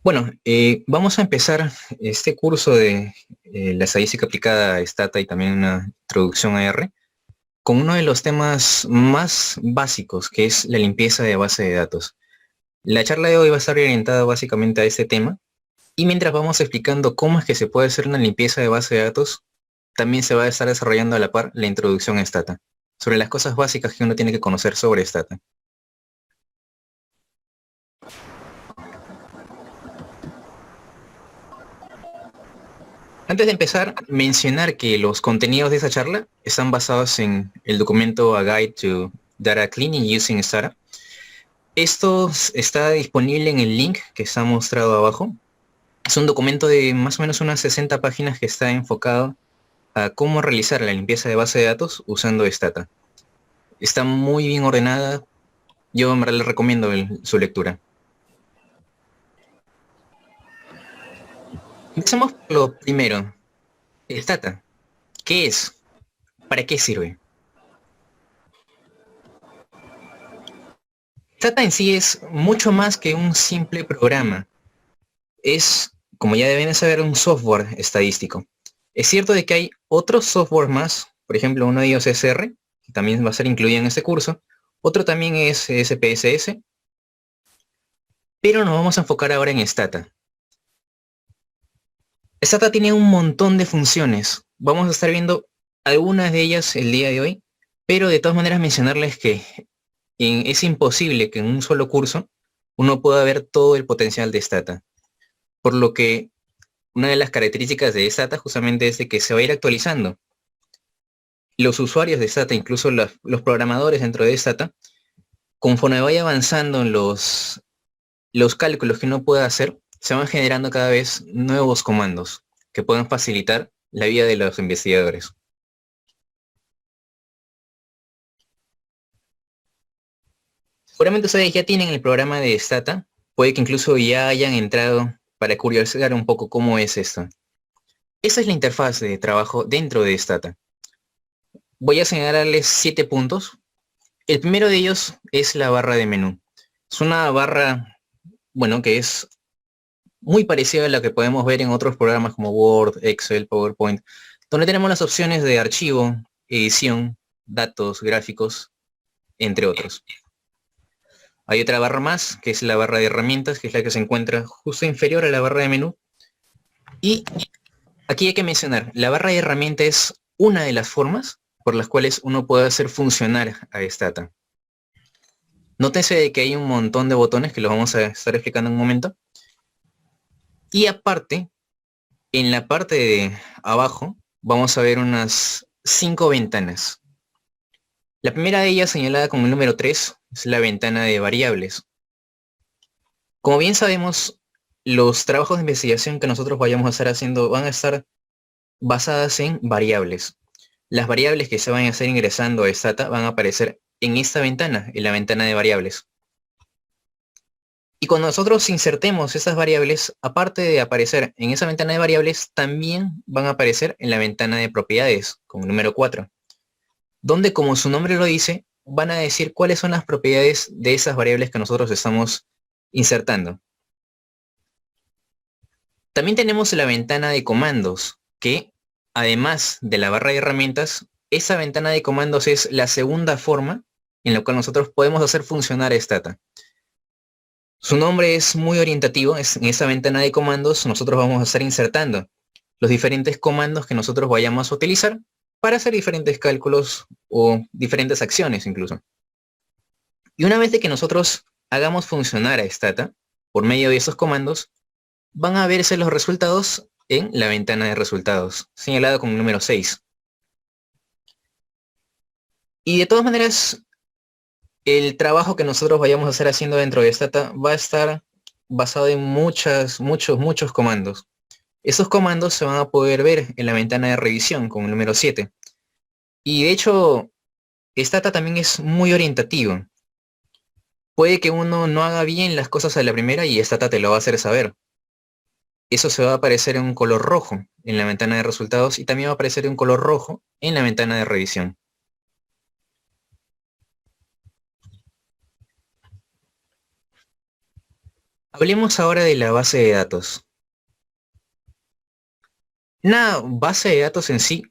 Bueno, vamos a empezar este curso de la estadística aplicada a Stata y también una introducción a R con uno de los temas más básicos, que es la limpieza de base de datos. La charla de hoy va a estar orientada básicamente a este tema y mientras vamos explicando cómo es que se puede hacer una limpieza de base de datos, también se va a estar desarrollando a la par la introducción a Stata, sobre las cosas básicas que uno tiene que conocer sobre Stata. Antes de empezar, mencionar que los contenidos de esa charla están basados en el documento A Guide to Data Cleaning Using Stata. Esto está disponible en el link que está mostrado abajo. Es un documento de más o menos unas 60 páginas que está enfocado a cómo realizar la limpieza de base de datos usando Stata. Está muy bien ordenada. Yo en verdad les recomiendo su lectura. Empecemos por lo primero. Stata. ¿Qué es? ¿Para qué sirve? Stata en sí es mucho más que un simple programa. Es, como ya deben saber, un software estadístico. Es cierto de que hay otros software más, por ejemplo, uno de ellos es R, que también va a ser incluido en este curso. Otro también es SPSS, pero nos vamos a enfocar ahora en Stata. Stata tiene un montón de funciones. Vamos a estar viendo algunas de ellas el día de hoy, pero de todas maneras mencionarles que es imposible que en un solo curso uno pueda ver todo el potencial de Stata. Por lo que una de las características de Stata justamente es de que se va a ir actualizando. Los usuarios de Stata, incluso los programadores dentro de Stata, conforme vaya avanzando en los cálculos que uno pueda hacer, se van generando cada vez nuevos comandos que puedan facilitar la vida de los investigadores. Seguramente ustedes ya tienen el programa de Stata, puede que incluso ya hayan entrado para curiosear un poco cómo es esto. Esa es la interfaz de trabajo dentro de Stata. Voy a señalarles 7 puntos. El primero de ellos es la barra de menú. Es una barra, bueno, que es muy parecida a la que podemos ver en otros programas como Word, Excel, PowerPoint, donde tenemos las opciones de archivo, edición, datos, gráficos, entre otros. Hay otra barra más, que es la barra de herramientas, que es la que se encuentra justo inferior a la barra de menú. Y aquí hay que mencionar, la barra de herramientas es una de las formas por las cuales uno puede hacer funcionar a Stata. Nótense que hay un montón de botones que los vamos a estar explicando en un momento. Y aparte, en la parte de abajo, vamos a ver unas 5 ventanas. La primera de ellas, señalada con el número 3, es la ventana de variables. Como bien sabemos, los trabajos de investigación que nosotros vayamos a estar haciendo van a estar basadas en variables. Las variables que se van a estar ingresando a Stata van a aparecer en esta ventana, en la ventana de variables. Y cuando nosotros insertemos esas variables, aparte de aparecer en esa ventana de variables, también van a aparecer en la ventana de propiedades, con el número 4, donde, como su nombre lo dice, van a decir cuáles son las propiedades de esas variables que nosotros estamos insertando. También tenemos la ventana de comandos, que además de la barra de herramientas, esa ventana de comandos es la segunda forma en la cual nosotros podemos hacer funcionar Stata. Su nombre es muy orientativo, en esa ventana de comandos nosotros vamos a estar insertando los diferentes comandos que nosotros vayamos a utilizar para hacer diferentes cálculos o diferentes acciones incluso. Y una vez de que nosotros hagamos funcionar a Stata por medio de esos comandos, van a verse los resultados en la ventana de resultados, señalada con el número 6. Y de todas maneras, el trabajo que nosotros vayamos a estar haciendo dentro de Stata va a estar basado en muchos comandos. Esos comandos se van a poder ver en la ventana de revisión con el número 7. Y de hecho, Stata también es muy orientativo. Puede que uno no haga bien las cosas a la primera y Stata te lo va a hacer saber. Eso se va a aparecer en un color rojo en la ventana de resultados y también va a aparecer en un color rojo en la ventana de revisión. Hablemos ahora de la base de datos. Una base de datos en sí,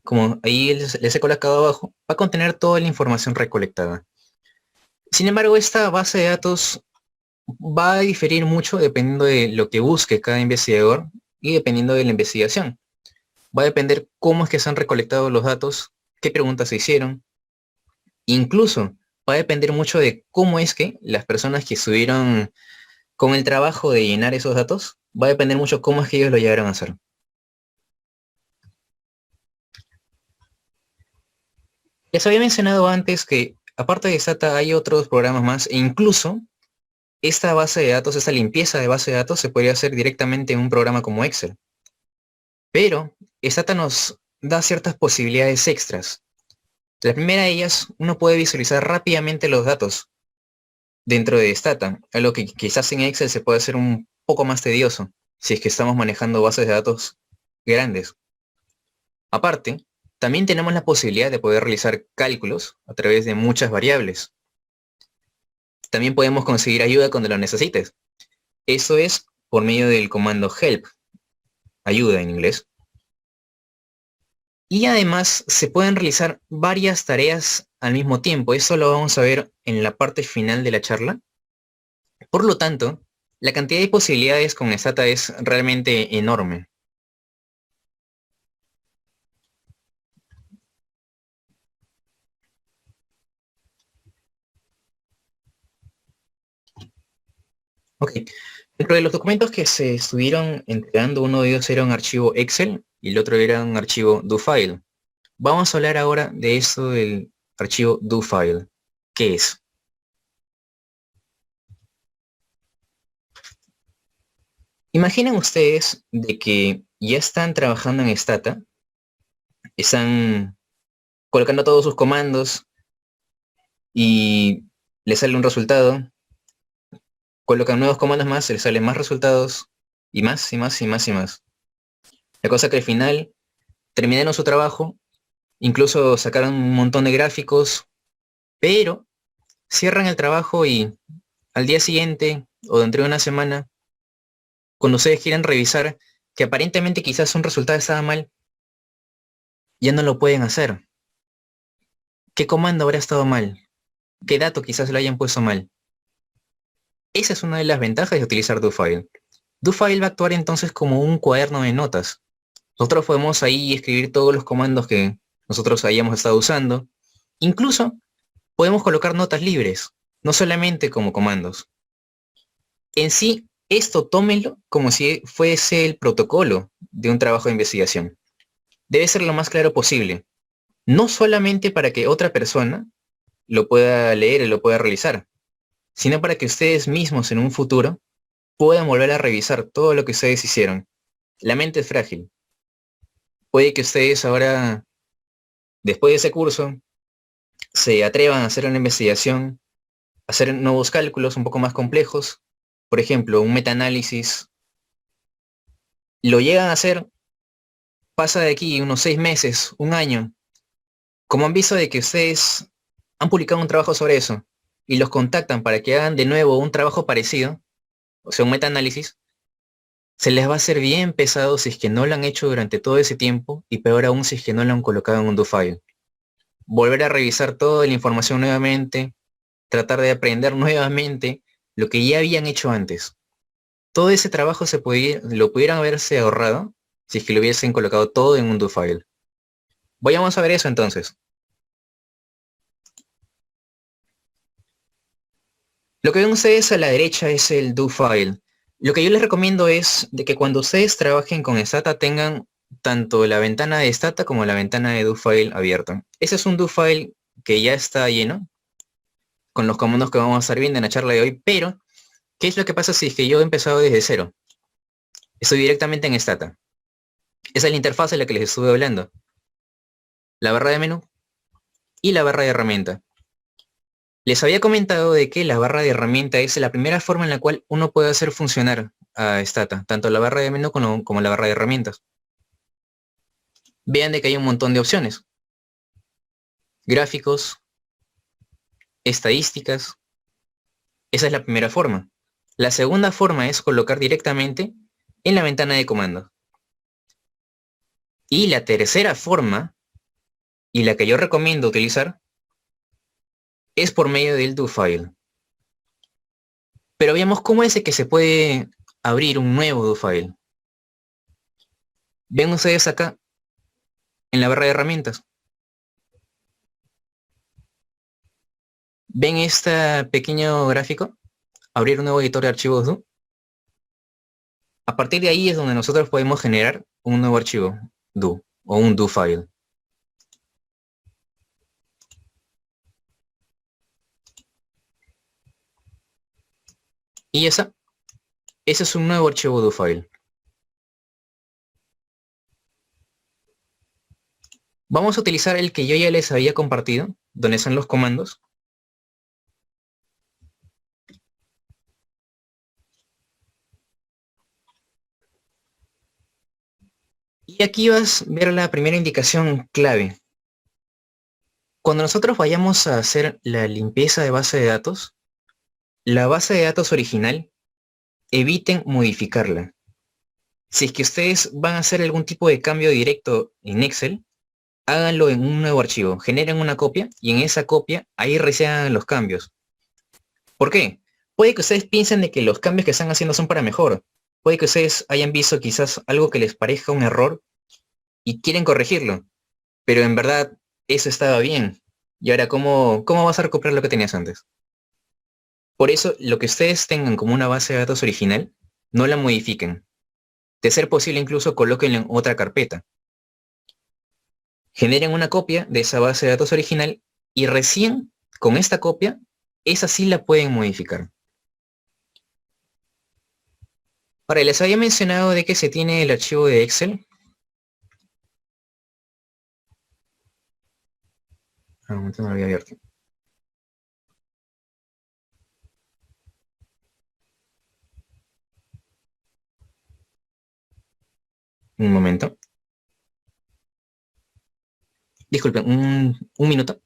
como ahí les he colocado abajo, va a contener toda la información recolectada. Sin embargo, esta base de datos va a diferir mucho dependiendo de lo que busque cada investigador y dependiendo de la investigación. Va a depender cómo es que se han recolectado los datos, qué preguntas se hicieron. Incluso va a depender mucho de cómo es que las personas que estuvieron con el trabajo de llenar esos datos, va a depender mucho cómo es que ellos lo llegaron a hacer. Les había mencionado antes que aparte de Stata hay otros programas más e incluso esta base de datos, esta limpieza de base de datos se podría hacer directamente en un programa como Excel. Pero Stata nos da ciertas posibilidades extras. La primera de ellas, uno puede visualizar rápidamente los datos dentro de Stata, algo que quizás en Excel se puede hacer un poco más tedioso si es que estamos manejando bases de datos grandes. Aparte, también tenemos la posibilidad de poder realizar cálculos a través de muchas variables. También podemos conseguir ayuda cuando lo necesites. Eso es por medio del comando help, ayuda en inglés. Y además se pueden realizar varias tareas al mismo tiempo. Eso lo vamos a ver en la parte final de la charla. Por lo tanto, la cantidad de posibilidades con Stata es realmente enorme. Ok, dentro de los documentos que se estuvieron entregando, uno de ellos era un archivo Excel y el otro era un archivo DoFile. Vamos a hablar ahora de esto del archivo DoFile. ¿Qué es? Imaginen ustedes de que ya están trabajando en Stata, están colocando todos sus comandos y les sale un resultado, colocan nuevos comandos más, les salen más resultados y más y más y más y más. La cosa que al final terminaron su trabajo, incluso sacaron un montón de gráficos, pero cierran el trabajo y al día siguiente o dentro de una semana, cuando ustedes quieren revisar que aparentemente quizás un resultado estaba mal, ya no lo pueden hacer. ¿Qué comando habrá estado mal? ¿Qué dato quizás lo hayan puesto mal? Esa es una de las ventajas de utilizar DoFile. DoFile va a actuar entonces como un cuaderno de notas. Nosotros podemos ahí escribir todos los comandos que nosotros hayamos estado usando. Incluso podemos colocar notas libres, no solamente como comandos. En sí, esto tómenlo como si fuese el protocolo de un trabajo de investigación. Debe ser lo más claro posible. No solamente para que otra persona lo pueda leer y lo pueda realizar, sino para que ustedes mismos en un futuro puedan volver a revisar todo lo que ustedes hicieron. La mente es frágil. Puede que ustedes ahora, después de ese curso, se atrevan a hacer una investigación, a hacer nuevos cálculos un poco más complejos, por ejemplo, un metaanálisis, lo llegan a hacer, pasa de aquí unos 6 meses, un año, como han visto de que ustedes han publicado un trabajo sobre eso y los contactan para que hagan de nuevo un trabajo parecido, o sea, un metaanálisis, se les va a hacer bien pesado si es que no lo han hecho durante todo ese tiempo y peor aún si es que no lo han colocado en un DoFile. Volver a revisar toda la información nuevamente, tratar de aprender nuevamente lo que ya habían hecho antes. Todo ese trabajo lo pudieran haberse ahorrado si es que lo hubiesen colocado todo en un DoFile. Vayamos a ver eso entonces. Lo que ven ustedes a la derecha es el DoFile. Lo que yo les recomiendo es de que cuando ustedes trabajen con Stata tengan tanto la ventana de Stata como la ventana de DoFile abierta. Ese es un DoFile que ya está lleno con los comandos que vamos a estar viendo en la charla de hoy, pero ¿qué es lo que pasa si es que yo he empezado desde cero? Estoy directamente en Stata. Esa es la interfaz de la que les estuve hablando. La barra de menú y la barra de herramienta. Les había comentado de que la barra de herramienta es la primera forma en la cual uno puede hacer funcionar a Stata, tanto la barra de menú como la barra de herramientas. Vean de que hay un montón de opciones. Gráficos, estadísticas. Esa es la primera forma. La segunda forma es colocar directamente en la ventana de comandos. Y la tercera forma, y la que yo recomiendo utilizar, es por medio del do-file. Pero veamos cómo es que se puede abrir un nuevo do-file. Ven ustedes acá, en la barra de herramientas. ¿Ven este pequeño gráfico? Abrir un nuevo editor de archivos do. A partir de ahí es donde nosotros podemos generar un nuevo archivo do o un do file. Y ese es un nuevo archivo do file. Vamos a utilizar el que yo ya les había compartido, donde están los comandos. Y aquí vas a ver la primera indicación clave. Cuando nosotros vayamos a hacer la limpieza de base de datos, la base de datos original, eviten modificarla. Si es que ustedes van a hacer algún tipo de cambio directo en Excel, háganlo en un nuevo archivo, generen una copia y en esa copia ahí recién hagan los cambios. ¿Por qué? Puede que ustedes piensen de que los cambios que están haciendo son para mejor. Puede que ustedes hayan visto quizás algo que les parezca un error y quieren corregirlo, pero en verdad eso estaba bien. Y ahora, ¿cómo vas a recuperar lo que tenías antes? Por eso, lo que ustedes tengan como una base de datos original, no la modifiquen. De ser posible, incluso colóquenla en otra carpeta. Generen una copia de esa base de datos original y recién con esta copia, esa sí la pueden modificar. Ahora, les había mencionado de que se tiene el archivo de Excel. No lo había abierto. Un momento. Disculpen, un minuto.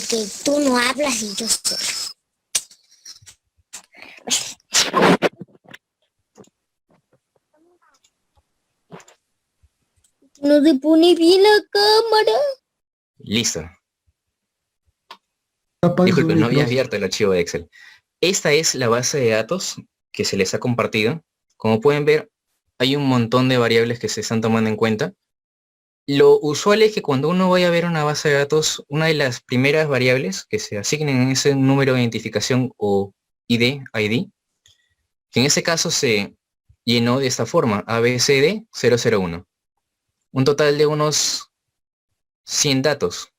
Que tú no hablas y yo soy. No se pone bien la cámara. Listo. Disculpen, no había abierto el archivo de Excel. Esta es la base de datos que se les ha compartido. Como pueden ver, hay un montón de variables que se están tomando en cuenta. Lo usual es que cuando uno vaya a ver una base de datos, una de las primeras variables que se asignen en ese número de identificación o ID, que en ese caso se llenó de esta forma, ABCD 001. Un total de unos 100 datos.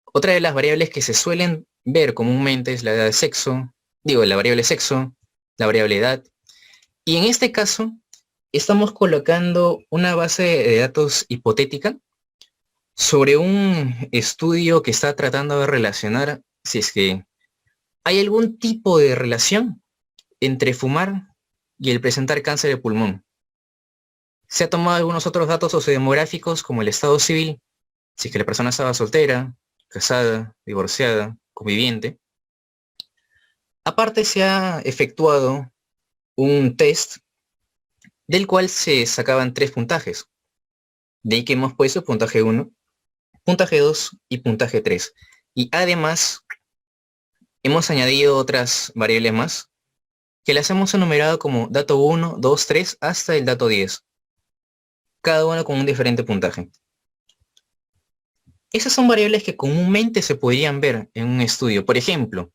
Otra de las variables que se suelen ver comúnmente es la de sexo, la variable sexo, la variable edad. Y en este caso, estamos colocando una base de datos hipotética sobre un estudio que está tratando de relacionar si es que hay algún tipo de relación entre fumar y el presentar cáncer de pulmón. Se ha tomado algunos otros datos sociodemográficos como el estado civil, si es que la persona estaba soltera, casada, divorciada, conviviente. Aparte se ha efectuado un test del cual se sacaban 3 puntajes. De ahí que hemos puesto puntaje 1, puntaje 2 y puntaje 3. Y además hemos añadido otras variables más que las hemos enumerado como dato 1, 2, 3 hasta el dato 10. Cada uno con un diferente puntaje. Esas son variables que comúnmente se podrían ver en un estudio. Por ejemplo,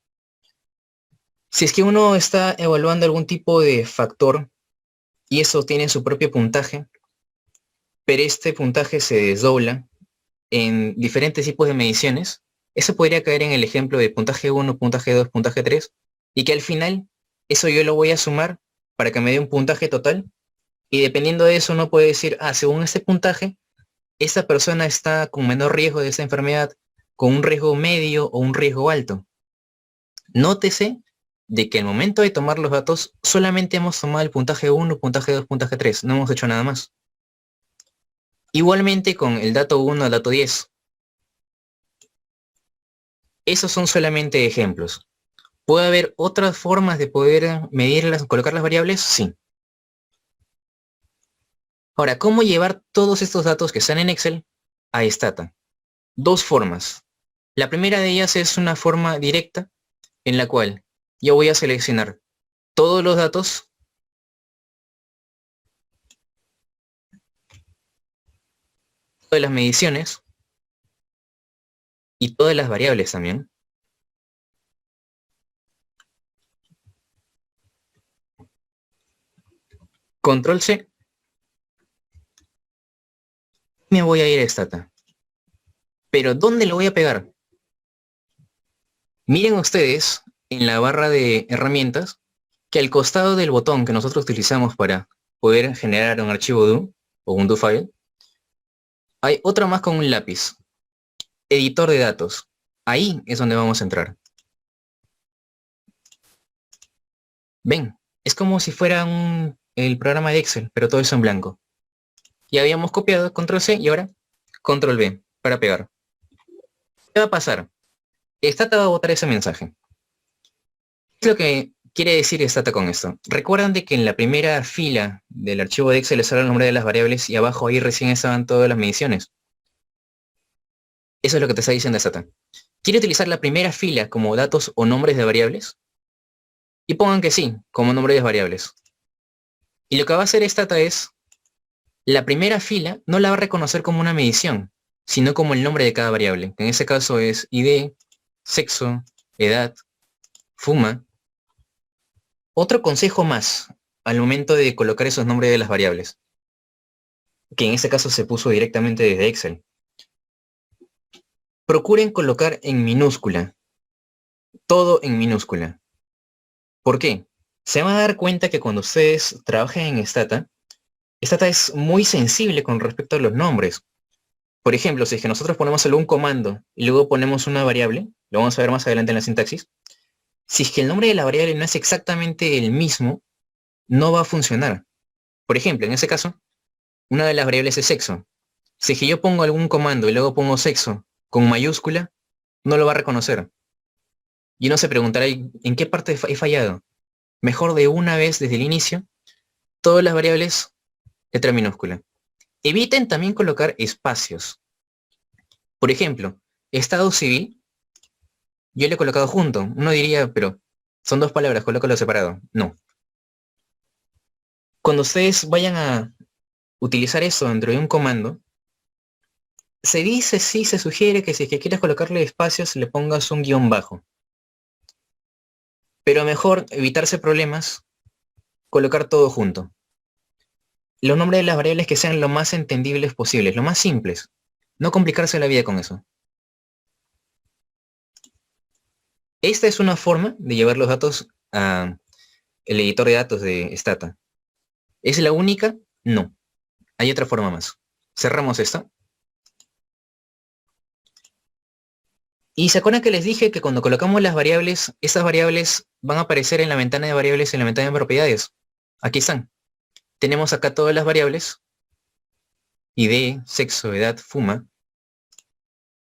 si es que uno está evaluando algún tipo de factor y eso tiene su propio puntaje, pero este puntaje se desdobla en diferentes tipos de mediciones, eso podría caer en el ejemplo de puntaje 1, puntaje 2, puntaje 3, y que al final eso yo lo voy a sumar para que me dé un puntaje total, y dependiendo de eso uno puede decir, según este puntaje, esta persona está con menor riesgo de esta enfermedad, con un riesgo medio o un riesgo alto. Nótese de que al momento de tomar los datos solamente hemos tomado el puntaje 1, puntaje 2, puntaje 3, no hemos hecho nada más. Igualmente con el dato 1 al dato 10. Esos son solamente ejemplos. ¿Puede haber otras formas de poder medirlas, colocar las variables? Sí. Ahora, ¿cómo llevar todos estos datos que están en Excel a Stata? Dos formas. La primera de ellas es una forma directa en la cual yo voy a seleccionar todos los datos de las mediciones y todas las variables también. Control C. Me voy a ir a Stata. Pero ¿dónde lo voy a pegar? Miren ustedes en la barra de herramientas que al costado del botón que nosotros utilizamos para poder generar un archivo DO o un DO file, hay otra más con un lápiz. Editor de datos. Ahí es donde vamos a entrar. Ven, es como si fuera el programa de Excel, pero todo eso en blanco. Ya habíamos copiado Control C y ahora Control V para pegar. ¿Qué va a pasar? Stata va a botar ese mensaje. ¿Qué es lo que quiere decir Stata con esto? Recuerdan de que en la primera fila del archivo de Excel sale el nombre de las variables y abajo ahí recién estaban todas las mediciones. Eso es lo que te está diciendo Stata. ¿Quiere utilizar la primera fila como datos o nombres de variables? Y pongan que sí, como nombres de variables. Y lo que va a hacer Stata es, la primera fila no la va a reconocer como una medición, sino como el nombre de cada variable, que en ese caso es ID, sexo, edad, fuma. Otro consejo más al momento de colocar esos nombres de las variables, que en este caso se puso directamente desde Excel. Procuren colocar en minúscula, todo en minúscula. ¿Por qué? Se van a dar cuenta que cuando ustedes trabajen en Stata, Stata es muy sensible con respecto a los nombres. Por ejemplo, si es que nosotros ponemos algún comando y luego ponemos una variable, lo vamos a ver más adelante en la sintaxis, si es que el nombre de la variable no es exactamente el mismo, no va a funcionar. Por ejemplo, en ese caso, una de las variables es sexo. Si es que yo pongo algún comando y luego pongo sexo con mayúscula, no lo va a reconocer. Y uno se preguntará, ¿en qué parte he fallado? Mejor de una vez desde el inicio, todas las variables letra minúscula. Eviten también colocar espacios. Por ejemplo, estado civil, yo le he colocado junto. Uno diría, pero son dos palabras, colócalo separado. No. Cuando ustedes vayan a utilizar eso dentro de un comando, se dice, sí, se sugiere que si es que quieres colocarle espacios, le pongas un guión bajo. Pero mejor evitarse problemas, colocar todo junto. Los nombres de las variables que sean lo más entendibles posibles, lo más simples. No complicarse la vida con eso. Esta es una forma de llevar los datos a el editor de datos de Stata. ¿Es la única? No. Hay otra forma más. Cerramos esta. Y se acuerdan que les dije que cuando colocamos las variables, esas variables van a aparecer en la ventana de variables y en la ventana de propiedades. Aquí están. Tenemos acá todas las variables. ID, sexo, edad, fuma.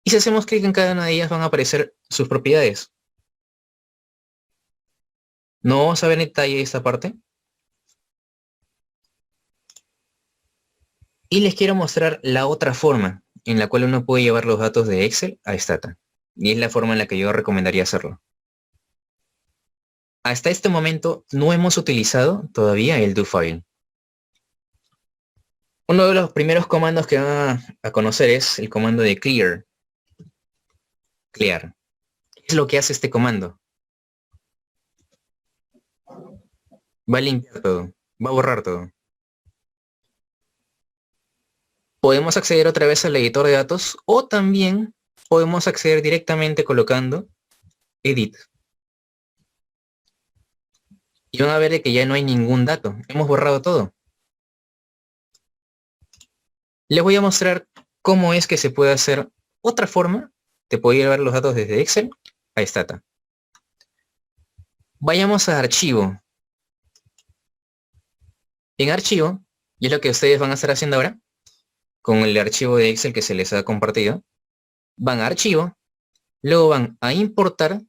Y si hacemos clic en cada una de ellas van a aparecer sus propiedades. No vamos a ver en detalle esta parte. Y les quiero mostrar la otra forma en la cual uno puede llevar los datos de Excel a Stata. Y es la forma en la que yo recomendaría hacerlo. Hasta este momento no hemos utilizado todavía el DoFile. Uno de los primeros comandos que van a conocer es el comando de clear. Clear. ¿Qué es lo que hace este comando? Va a limpiar todo. Va a borrar todo. Podemos acceder otra vez al editor de datos o también podemos acceder directamente colocando edit. Y van a ver que ya no hay ningún dato. Hemos borrado todo. Les voy a mostrar cómo es que se puede hacer otra forma de poder llevar los datos desde Excel a Stata. Vayamos a archivo. En archivo, y es lo que ustedes van a estar haciendo ahora, con el archivo de Excel que se les ha compartido, van a archivo, luego van a importar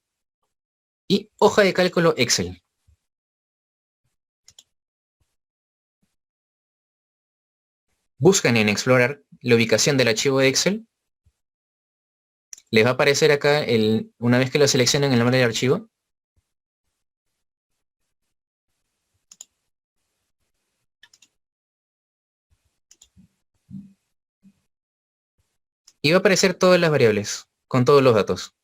y hoja de cálculo Excel. Buscan en Explorar la ubicación del archivo de Excel. Les va a aparecer acá, una vez que lo seleccionen, el nombre del archivo. Y va a aparecer todas las variables, con todos los datos.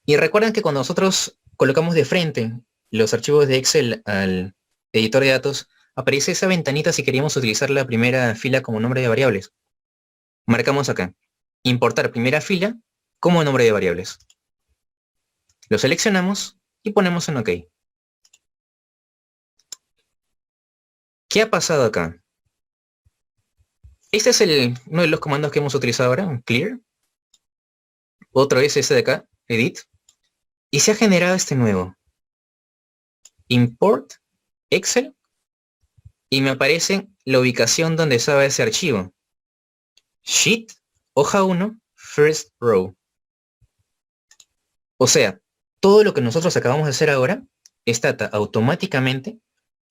Y recuerden que cuando nosotros colocamos de frente los archivos de Excel al editor de datos, aparece esa ventanita si queríamos utilizar la primera fila como nombre de variables. Marcamos acá, importar primera fila como nombre de variables. Lo seleccionamos y ponemos en OK. ¿Qué ha pasado acá? Este es uno de los comandos que hemos utilizado ahora, clear. Otro es este de acá, edit. Y se ha generado este nuevo. Import Excel. Y me aparece la ubicación donde estaba ese archivo. Sheet, hoja 1, first row. O sea, todo lo que nosotros acabamos de hacer ahora, Stata automáticamente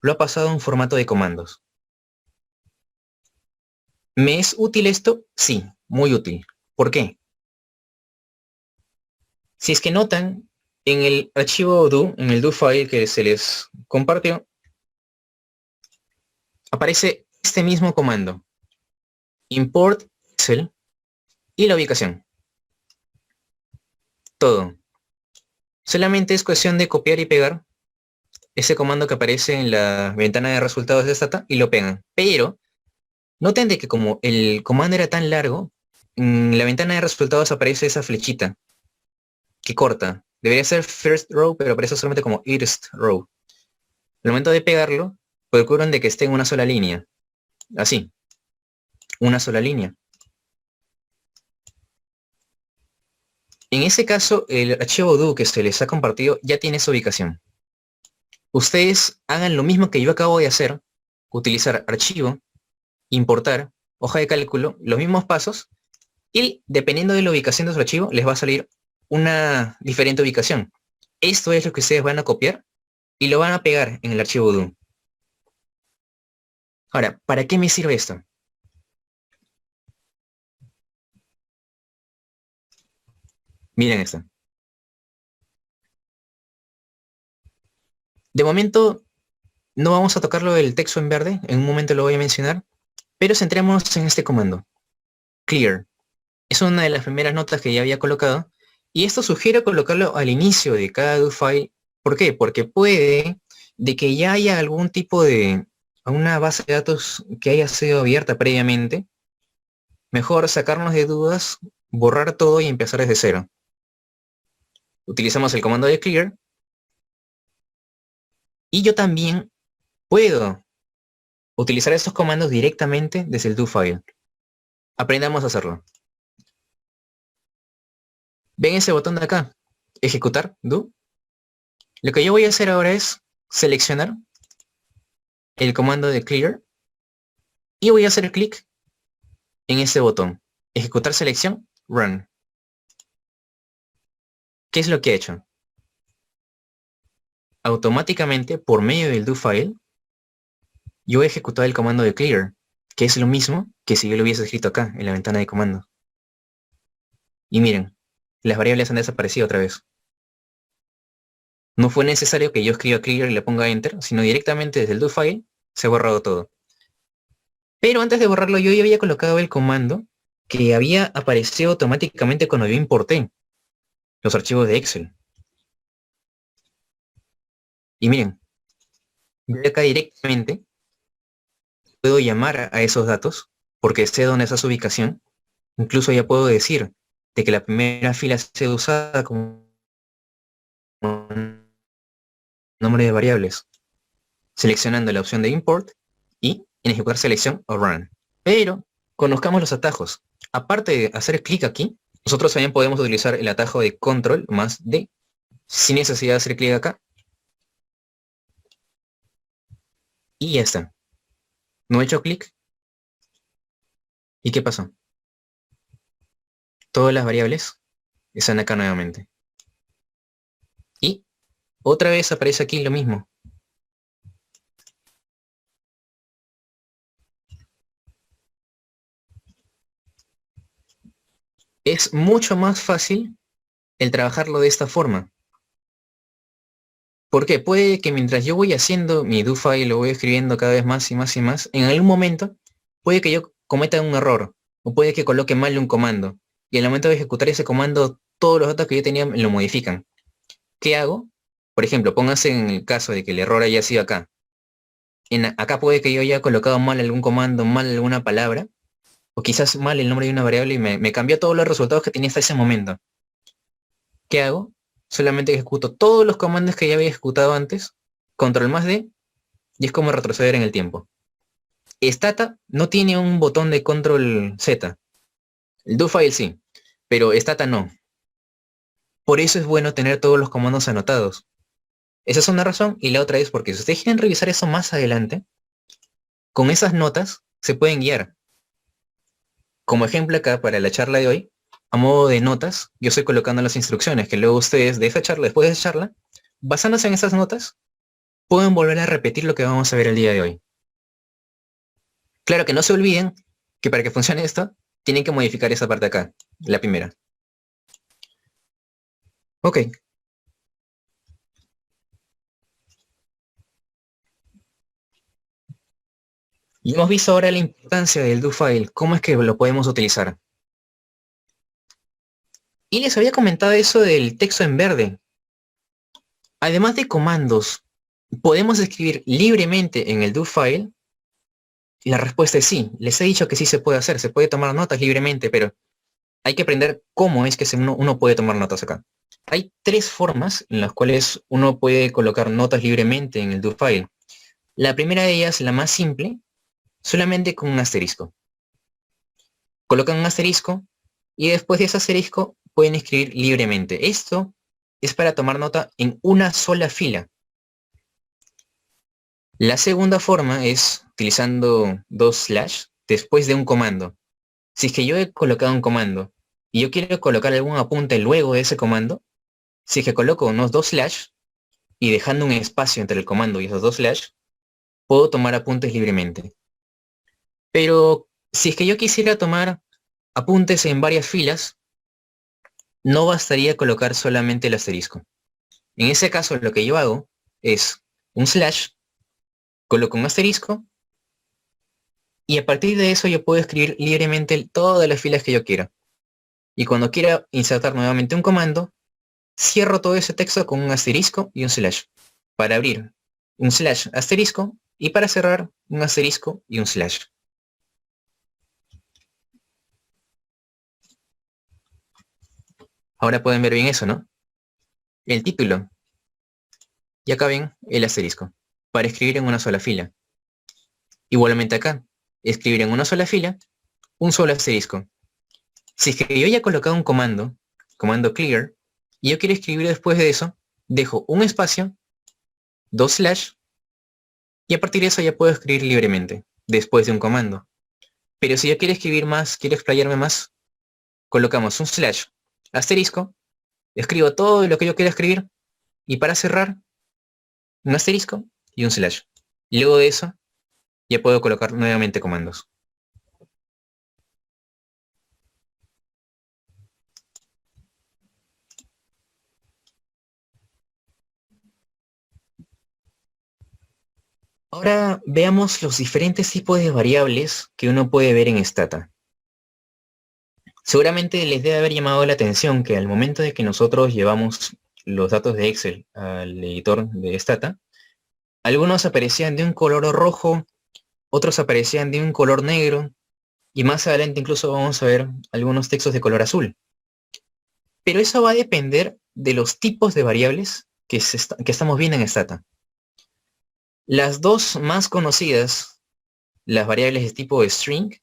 lo ha pasado a un formato de comandos. ¿Me es útil esto? Sí, muy útil. ¿Por qué? Si es que notan, en el archivo do, en el do file que se les compartió, aparece este mismo comando. Import Excel y la ubicación. Todo. Solamente es cuestión de copiar y pegar ese comando que aparece en la ventana de resultados de Stata y lo pegan. Pero noten de que como el comando era tan largo, en la ventana de resultados aparece esa flechita que corta. Debería ser first row, pero aparece solamente como first row. Al momento de pegarlo, procuran de que esté en una sola línea. Así. Una sola línea. En ese caso, el archivo do que se les ha compartido ya tiene su ubicación. Ustedes hagan lo mismo que yo acabo de hacer. Utilizar archivo, importar, hoja de cálculo, los mismos pasos. Y dependiendo de la ubicación de su archivo, les va a salir una diferente ubicación. Esto es lo que ustedes van a copiar y lo van a pegar en el archivo do. Ahora, ¿para qué me sirve esto? Miren esto. De momento, no vamos a tocarlo del texto en verde, en un momento lo voy a mencionar, pero centrémonos en este comando. Clear. Es una de las primeras notas que ya había colocado, y esto sugiero colocarlo al inicio de cada do file. ¿Por qué? Porque puede de que ya haya algún tipo de una base de datos que haya sido abierta previamente. Mejor sacarnos de dudas, borrar todo y empezar desde cero. Utilizamos el comando de clear. Y yo también puedo utilizar estos comandos directamente desde el do file. Aprendamos a hacerlo. ¿Ven ese botón de acá? Ejecutar, do. Lo que yo voy a hacer ahora es seleccionar el comando de clear y voy a hacer clic en ese botón. Ejecutar selección, run. ¿Qué es lo que he hecho? Automáticamente, por medio del do file, yo he ejecutado el comando de clear, que es lo mismo que si yo lo hubiese escrito acá, en la ventana de comando. Y miren, las variables han desaparecido otra vez. No fue necesario que yo escriba clear y le ponga enter, sino directamente desde el do file se ha borrado todo. Pero antes de borrarlo yo ya había colocado el comando que había aparecido automáticamente cuando yo importé los archivos de Excel. Y miren, yo acá directamente puedo llamar a esos datos porque sé dónde está su ubicación. Incluso ya puedo decir de que la primera fila sea usada como nombre de variables, seleccionando la opción de import y en ejecutar selección o run. Pero conozcamos los atajos. Aparte de hacer clic aquí, nosotros también podemos utilizar el atajo de control más D. sin necesidad de hacer clic acá. Y ya está. No he hecho clic. ¿Y qué pasó? Todas las variables están acá nuevamente. Y otra vez aparece aquí lo mismo. Es mucho más fácil el trabajarlo de esta forma. Porque puede que mientras yo voy haciendo mi do file, lo voy escribiendo cada vez más y más y más, en algún momento puede que yo cometa un error, o puede que coloque mal un comando, y al momento de ejecutar ese comando, todos los datos que yo tenía lo modifican. ¿Qué hago? Por ejemplo, póngase en el caso de que el error haya sido acá. Acá puede que yo haya colocado mal algún comando, mal alguna palabra, o quizás mal el nombre de una variable y me cambió todos los resultados que tenía hasta ese momento. ¿Qué hago? Solamente ejecuto todos los comandos que ya había ejecutado antes, control más D, y es como retroceder en el tiempo. Stata no tiene un botón de control Z. El do file sí, pero Stata no. Por eso es bueno tener todos los comandos anotados. Esa es una razón, y la otra es porque si ustedes quieren revisar eso más adelante, con esas notas se pueden guiar. Como ejemplo acá, para la charla de hoy, a modo de notas, yo estoy colocando las instrucciones que luego ustedes de esa charla, después de esa charla, basándose en esas notas, pueden volver a repetir lo que vamos a ver el día de hoy. Claro que no se olviden que para que funcione esto, tienen que modificar esa parte acá, la primera. Ok. Y hemos visto ahora la importancia del do file, cómo es que lo podemos utilizar. Y les había comentado eso del texto en verde. Además de comandos, ¿podemos escribir libremente en el do file? Y la respuesta es sí. Les he dicho que sí se puede hacer, se puede tomar notas libremente, pero hay que aprender cómo es que uno puede tomar notas acá. Hay tres formas en las cuales uno puede colocar notas libremente en el do file. La primera de ellas, la más simple, solamente con un asterisco. Colocan un asterisco y después de ese asterisco pueden escribir libremente. Esto es para tomar nota en una sola fila. La segunda forma es utilizando dos slash después de un comando. Si es que yo he colocado un comando y yo quiero colocar algún apunte luego de ese comando, si es que coloco unos dos slash y dejando un espacio entre el comando y esos dos slash, puedo tomar apuntes libremente. Pero si es que yo quisiera tomar apuntes en varias filas, no bastaría colocar solamente el asterisco. En ese caso lo que yo hago es un slash, coloco un asterisco y a partir de eso yo puedo escribir libremente todas las filas que yo quiera. Y cuando quiera insertar nuevamente un comando, cierro todo ese texto con un asterisco y un slash. Para abrir un slash asterisco y para cerrar un asterisco y un slash. Ahora pueden ver bien eso, ¿no? El título. Y acá ven el asterisco. Para escribir en una sola fila. Igualmente acá. Escribir en una sola fila, un solo asterisco. Si es que yo ya he colocado un comando, comando clear, y yo quiero escribir después de eso, dejo un espacio, dos slash, y a partir de eso ya puedo escribir libremente, después de un comando. Pero si yo quiero escribir más, quiero explayarme más, colocamos un slash, asterisco, escribo todo lo que yo quiero escribir, y para cerrar, un asterisco y un slash. Y luego de eso, ya puedo colocar nuevamente comandos. Ahora veamos los diferentes tipos de variables que uno puede ver en Stata. Seguramente les debe haber llamado la atención que al momento de que nosotros llevamos los datos de Excel al editor de Stata, algunos aparecían de un color rojo, otros aparecían de un color negro, y más adelante incluso vamos a ver algunos textos de color azul. Pero eso va a depender de los tipos de variables que estamos viendo en Stata. Las dos más conocidas, las variables de tipo string,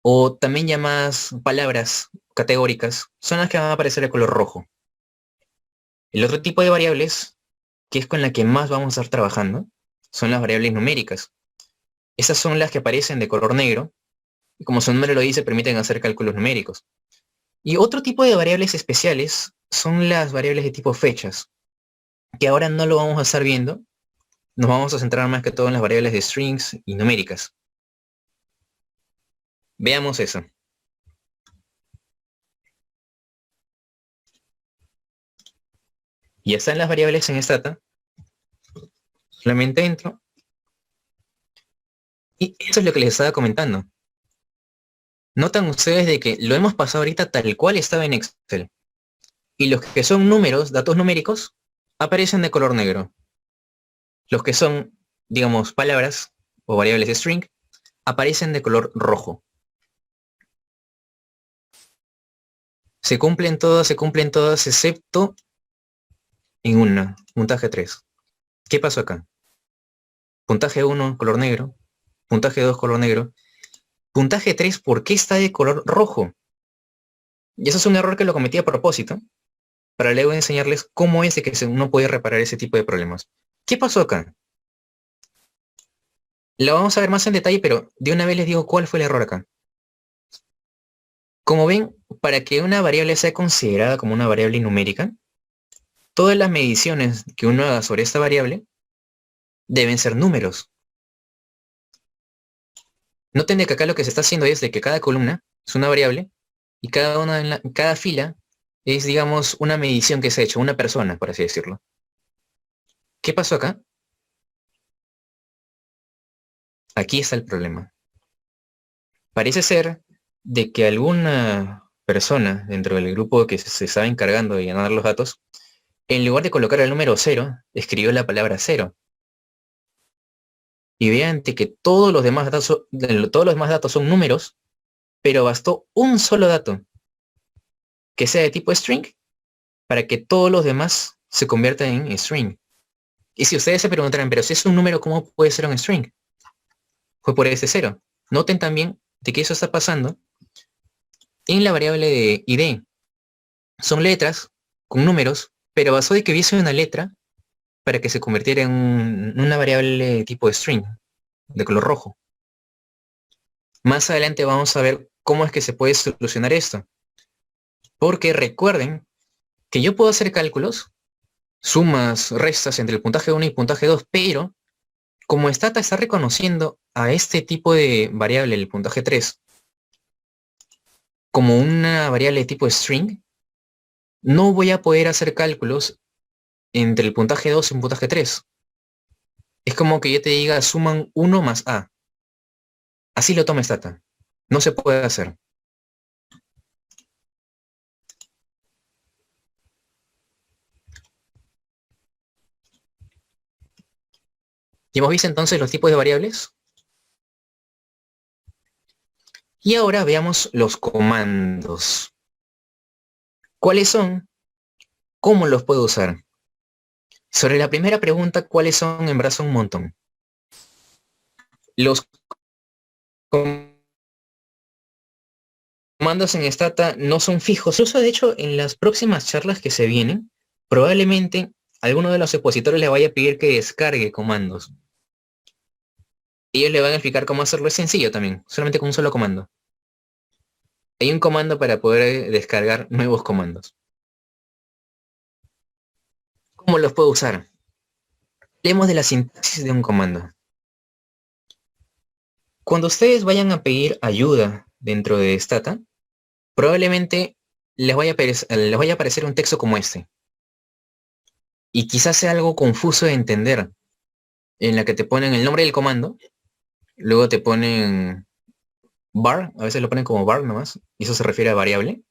o también llamadas palabras categóricas, son las que van a aparecer de color rojo. El otro tipo de variables, que es con la que más vamos a estar trabajando, son las variables numéricas. Esas son las que aparecen de color negro, y como su nombre lo dice, permiten hacer cálculos numéricos. Y otro tipo de variables especiales son las variables de tipo fechas, que ahora no lo vamos a estar viendo. Nos vamos a centrar más que todo en las variables de strings y numéricas. Veamos eso. Ya están las variables en Stata. Solamente entro. Y eso es lo que les estaba comentando. Notan ustedes de que lo hemos pasado ahorita tal cual estaba en Excel. Y los que son números, datos numéricos, aparecen de color negro. Los que son, digamos, palabras o variables de string, aparecen de color rojo. se cumplen todas, excepto en una, puntaje 3. ¿Qué pasó acá? Puntaje 1, color negro. Puntaje 2, color negro. Puntaje 3, ¿por qué está de color rojo? Y eso es un error que lo cometí a propósito, para luego enseñarles cómo es de que uno puede reparar ese tipo de problemas. ¿Qué pasó acá? Lo vamos a ver más en detalle, pero de una vez les digo cuál fue el error acá. Como ven, para que una variable sea considerada como una variable numérica, todas las mediciones que uno haga sobre esta variable deben ser números. Noten de que acá lo que se está haciendo es de que cada columna es una variable y cada fila es, digamos, una medición que se ha hecho, una persona, por así decirlo. ¿Qué pasó acá? Aquí está el problema. Parece ser de que alguna persona dentro del grupo que se estaba encargando de llenar los datos, en lugar de colocar el número 0, escribió la palabra 0. Y vean de que todos los demás datos son números, pero bastó un solo dato que sea de tipo string para que todos los demás se conviertan en string. Y si ustedes se preguntarán, pero si es un número, ¿cómo puede ser un string? Fue por ese 0. Noten también de que eso está pasando en la variable de id. Son letras con números, pero basó de que hubiese una letra para que se convirtiera en una variable tipo string, de color rojo. Más adelante vamos a ver cómo es que se puede solucionar esto. Porque recuerden que yo puedo hacer cálculos, sumas, restas entre el puntaje 1 y puntaje 2, pero como Stata está reconociendo a este tipo de variable, el puntaje 3, como una variable de tipo string, no voy a poder hacer cálculos entre el puntaje 2 y un puntaje 3. Es como que yo te diga suman 1 más A. Así lo toma Stata. No se puede hacer. ¿Y hemos visto entonces los tipos de variables? Y ahora veamos los comandos. ¿Cuáles son? ¿Cómo los puedo usar? Sobre la primera pregunta, ¿cuáles son? En brazo un montón. Los comandos en Stata no son fijos. Incluso, de hecho, en las próximas charlas que se vienen, probablemente alguno de los expositores le vaya a pedir que descargue comandos. Ellos le van a explicar cómo hacerlo. Es sencillo también, solamente con un solo comando. Hay un comando para poder descargar nuevos comandos. ¿Cómo los puedo usar? Hablemos de la sintaxis de un comando. Cuando ustedes vayan a pedir ayuda dentro de Stata, probablemente les vaya a aparecer un texto como este. Y quizás sea algo confuso de entender, en la que te ponen el nombre del comando, luego te ponen var, a veces lo ponen como var nomás, y eso se refiere a variable.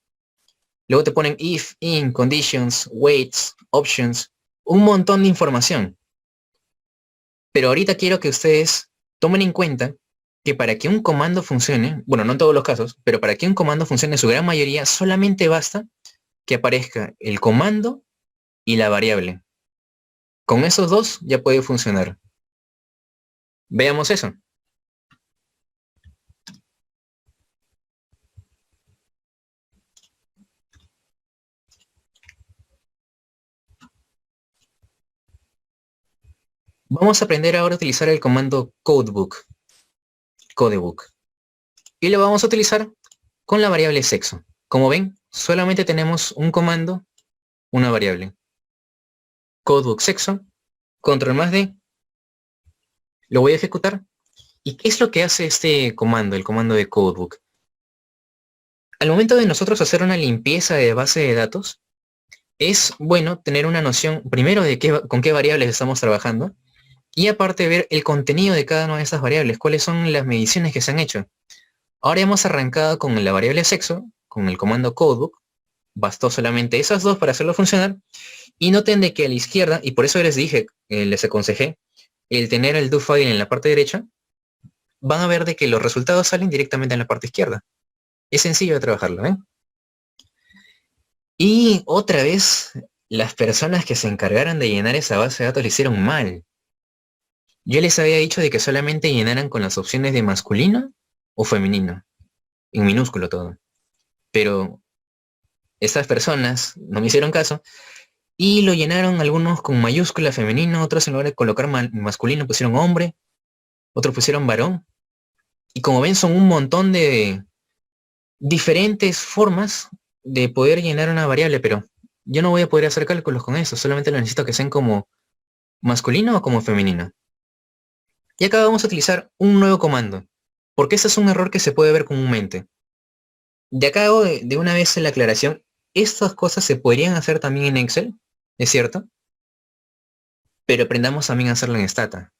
Luego te ponen if, in, conditions, waits, options, un montón de información. Pero ahorita quiero que ustedes tomen en cuenta que para que un comando funcione, bueno, no en todos los casos, pero para que un comando funcione en su gran mayoría, solamente basta que aparezca el comando y la variable. Con esos dos ya puede funcionar. Veamos eso. Vamos a aprender ahora a utilizar el comando codebook, y lo vamos a utilizar con la variable sexo. Como ven, solamente tenemos un comando, una variable. Codebook sexo, control más D, lo voy a ejecutar. ¿Y qué es lo que hace este comando, el comando de codebook? Al momento de nosotros hacer una limpieza de base de datos, es bueno tener una noción primero de con qué variables estamos trabajando y aparte ver el contenido de cada una de estas variables, cuáles son las mediciones que se han hecho. Ahora hemos arrancado con la variable sexo, con el comando codebook, bastó solamente esas dos para hacerlo funcionar, y noten de que a la izquierda, y por eso les dije, les aconsejé, el tener el do file en la parte derecha, van a ver de que los resultados salen directamente en la parte izquierda. Es sencillo de trabajarlo, ¿eh? Y otra vez, las personas que se encargaron de llenar esa base de datos lo hicieron mal. Yo les había dicho de que solamente llenaran con las opciones de masculino o femenino, en minúsculo todo. Pero estas personas no me hicieron caso y lo llenaron algunos con mayúscula femenino, otros en lugar de colocar masculino pusieron hombre, otros pusieron varón. Y como ven son un montón de diferentes formas de poder llenar una variable, pero yo no voy a poder hacer cálculos con eso, solamente lo necesito que sean como masculino o como femenino. Y acá vamos a utilizar un nuevo comando, porque ese es un error que se puede ver comúnmente. De acá hago de una vez la aclaración, estas cosas se podrían hacer también en Excel, es cierto, pero aprendamos también a hacerlo en Stata,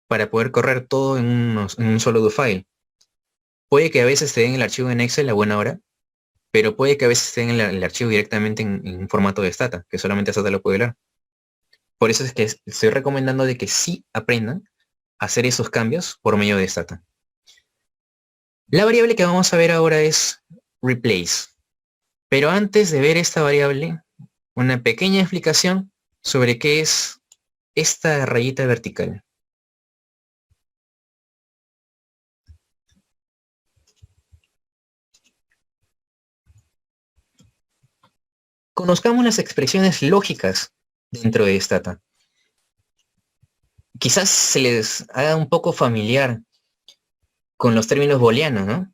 para poder correr todo en un solo do file. Puede que a veces te den el archivo en Excel a buena hora, pero puede que a veces te den el archivo directamente en un formato de Stata, que solamente Stata lo puede leer. Por eso es que estoy recomendando de que sí aprendan a hacer esos cambios por medio de Stata. La variable que vamos a ver ahora es replace. Pero antes de ver esta variable, una pequeña explicación sobre qué es esta rayita vertical. Conozcamos las expresiones lógicas dentro de Stata. Quizás se les haga un poco familiar con los términos booleanos, ¿no?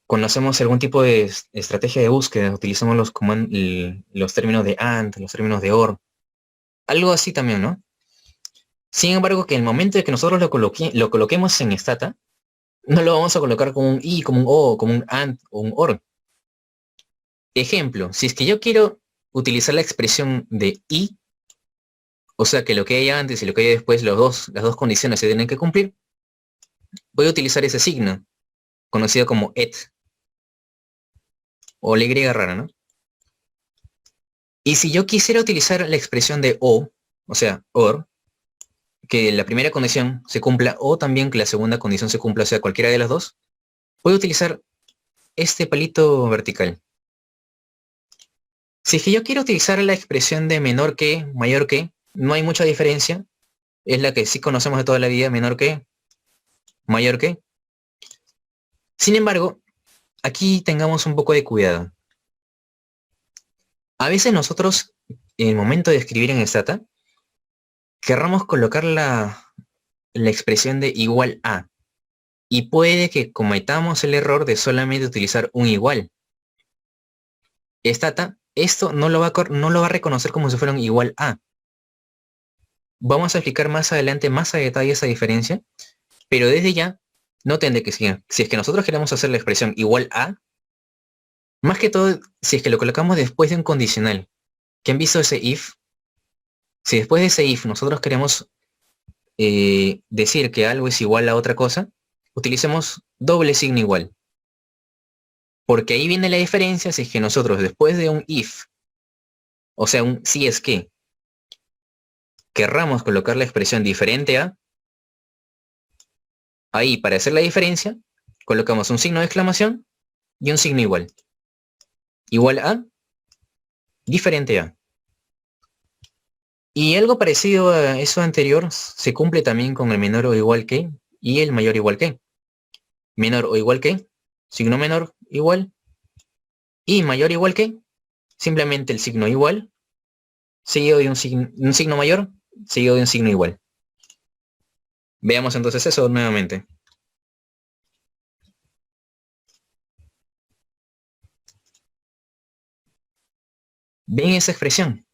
Conocemos algún tipo de estrategia de búsqueda, utilizamos los términos de AND, los términos de OR, algo así también, ¿no? Sin embargo, que en el momento de que nosotros lo coloquemos en Stata, no lo vamos a colocar como un I, como un O, como un AND o un OR. Ejemplo, si es que yo quiero utilizar la expresión de I, o sea que lo que hay antes y lo que hay después, las dos condiciones se tienen que cumplir, voy a utilizar ese signo, conocido como et, o la Y rara, ¿no? Y si yo quisiera utilizar la expresión de o sea, OR, que la primera condición se cumpla o también que la segunda condición se cumpla, o sea, cualquiera de las dos, voy a utilizar este palito vertical. Si es que yo quiero utilizar la expresión de menor que, mayor que, no hay mucha diferencia, es la que sí conocemos de toda la vida, menor que, mayor que. Sin embargo, aquí tengamos un poco de cuidado. A veces nosotros, en el momento de escribir en Stata, querramos colocar la expresión de igual a. Y puede que cometamos el error de solamente utilizar un igual. Stata, esto no lo va a reconocer como si fuera un igual a. Vamos a explicar más adelante, más a detalle esa diferencia, pero desde ya, noten de que si es que nosotros queremos hacer la expresión igual a, más que todo, si es que lo colocamos después de un condicional, que han visto ese if, si después de ese if nosotros queremos decir que algo es igual a otra cosa, utilicemos doble signo igual. Porque ahí viene la diferencia si es que nosotros después de un if, o sea, un si es que, querramos colocar la expresión diferente a, ahí para hacer la diferencia, colocamos un signo de exclamación y un signo igual. Igual a, diferente a. Y algo parecido a eso anterior se cumple también con el menor o igual que y el mayor igual que. Menor o igual que, signo menor igual, y mayor igual que, simplemente el signo igual, seguido de un signo mayor, seguido de un signo igual. Veamos entonces eso nuevamente. ¿Ven esa expresión?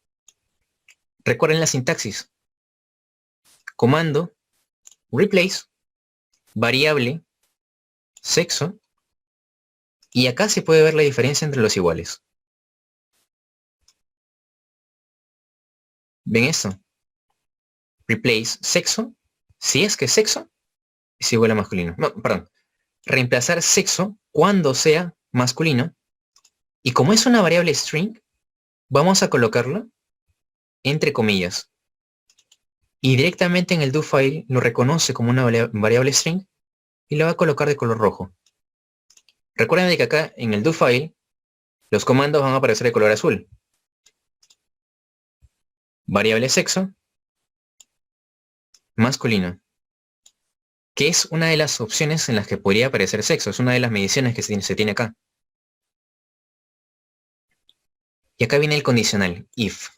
Recuerden la sintaxis. Comando, replace, variable, sexo, y acá se puede ver la diferencia entre los iguales. ¿Ven esto? Replace sexo, si es que sexo es igual a masculino. No, perdón. Reemplazar sexo cuando sea masculino. Y como es una variable string, vamos a colocarlo entre comillas. Y directamente en el doFile lo reconoce como una variable string y la va a colocar de color rojo. Recuerden que acá en el doFile los comandos van a aparecer de color azul. Variable sexo, masculino, que es una de las opciones en las que podría aparecer sexo. Es una de las mediciones que se tiene acá. Y acá viene el condicional, if.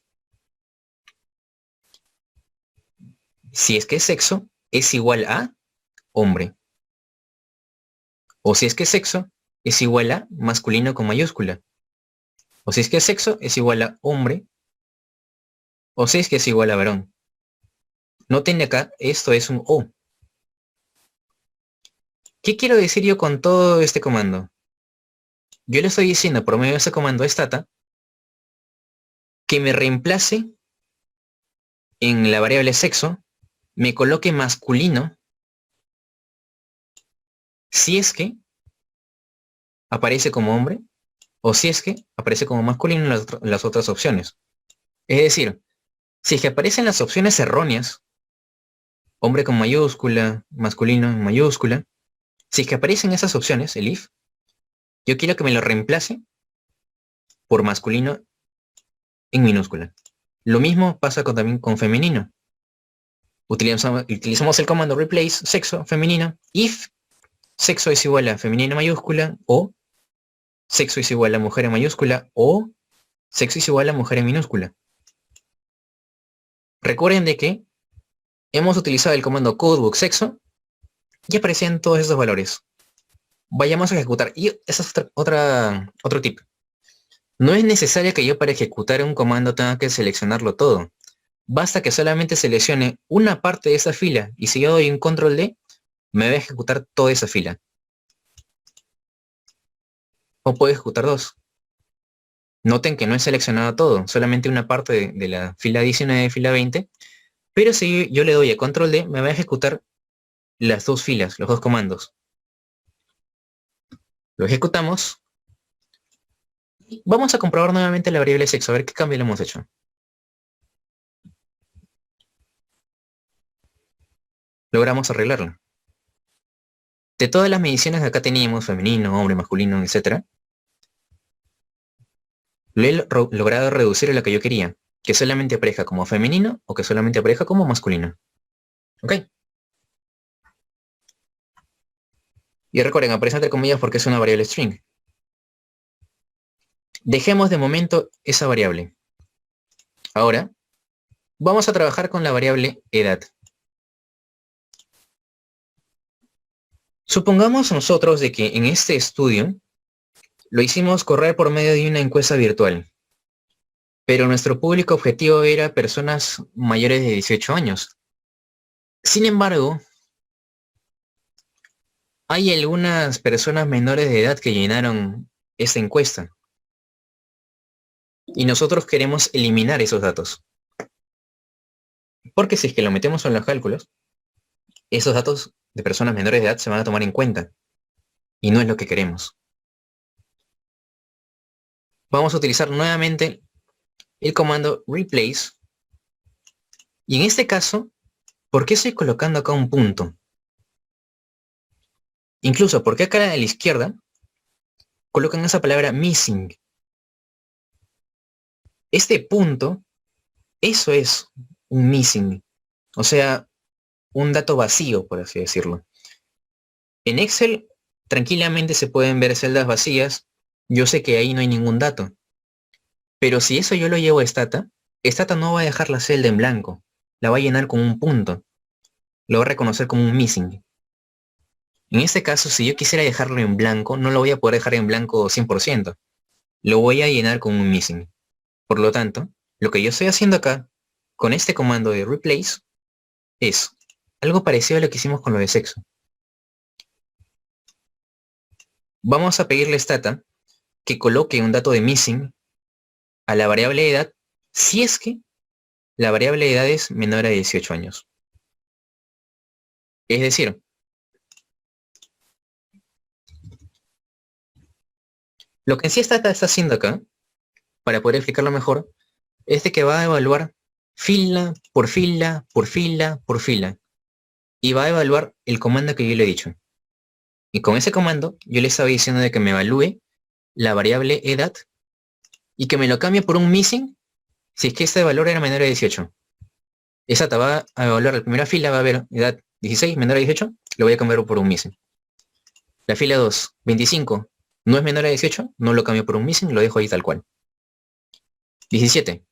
Si es que sexo es igual a hombre. O si es que sexo es igual a masculino con mayúscula. O si es que sexo es igual a hombre. O si es que es igual a varón. Noten acá, esto es un O. ¿Qué quiero decir yo con todo este comando? Yo le estoy diciendo por medio de este comando stata que me reemplace en la variable sexo, me coloque masculino si es que aparece como hombre o si es que aparece como masculino en las otras opciones. Es decir, si es que aparecen las opciones erróneas, hombre con mayúscula, masculino en mayúscula, si es que aparecen esas opciones, el if, yo quiero que me lo reemplace por masculino en minúscula. Lo mismo pasa también con femenino. Utilizamos el comando replace sexo femenino if sexo es igual a femenino mayúscula o sexo es igual a mujer en mayúscula o sexo es igual a mujer en minúscula. Recuerden de que hemos utilizado el comando codebook sexo y aparecían todos esos valores. Vayamos a ejecutar. Y esa es otro tip. No es necesario que yo para ejecutar un comando tenga que seleccionarlo todo. Basta que solamente seleccione una parte de esa fila y si yo doy un control D, me va a ejecutar toda esa fila. O puedo ejecutar dos. Noten que no he seleccionado todo, solamente una parte de la fila 19 fila 20, pero si yo le doy a control D, me va a ejecutar las dos filas, los dos comandos. Lo ejecutamos. Vamos a comprobar nuevamente la variable sexo, a ver qué cambio le hemos hecho. Logramos arreglarlo. De todas las mediciones que acá teníamos, femenino, hombre, masculino, etc., lo he logrado reducir a lo que yo quería, que solamente aparezca como femenino o que solamente aparezca como masculino. ¿Ok? Y recuerden, aparece entre comillas porque es una variable string. Dejemos de momento esa variable. Ahora, vamos a trabajar con la variable edad. Supongamos nosotros de que en este estudio lo hicimos correr por medio de una encuesta virtual, pero nuestro público objetivo era personas mayores de 18 años. Sin embargo, hay algunas personas menores de edad que llenaron esta encuesta y nosotros queremos eliminar esos datos. Porque si es que lo metemos en los cálculos, esos datos de personas menores de edad se van a tomar en cuenta y no es lo que queremos. Vamos a utilizar nuevamente el comando replace y en este caso, ¿por qué estoy colocando acá un punto? Incluso, ¿por qué acá a la izquierda colocan esa palabra missing? Este punto, eso es un missing, o sea, un dato vacío, por así decirlo. En Excel tranquilamente se pueden ver celdas vacías, yo sé que ahí no hay ningún dato, pero si eso yo lo llevo a Stata, Stata no va a dejar la celda en blanco, la va a llenar con un punto. lo va a reconocer como un missing. En este caso, si yo quisiera dejarlo en blanco, no lo voy a poder dejar en blanco 100%. Lo voy a llenar con un missing. Por lo tanto, lo que yo estoy haciendo acá, con este comando de replace, es algo parecido a lo que hicimos con lo de sexo. Vamos a pedirle a Stata que coloque un dato de missing a la variable de edad si es que la variable de edad es menor a 18 años. Es decir, lo que en sí Stata está haciendo acá, para poder explicarlo mejor, es de que va a evaluar fila por fila, por fila, por fila. Y va a evaluar el comando que yo le he dicho. Y con ese comando yo le estaba diciendo de que me evalúe la variable edad y que me lo cambie por un missing si es que este valor era menor a 18. Esa va a evaluar la primera fila, va a ver edad 16, menor a 18, lo voy a cambiar por un missing. La fila 2, 25, no es menor a 18, no lo cambio por un missing, lo dejo ahí tal cual. 17,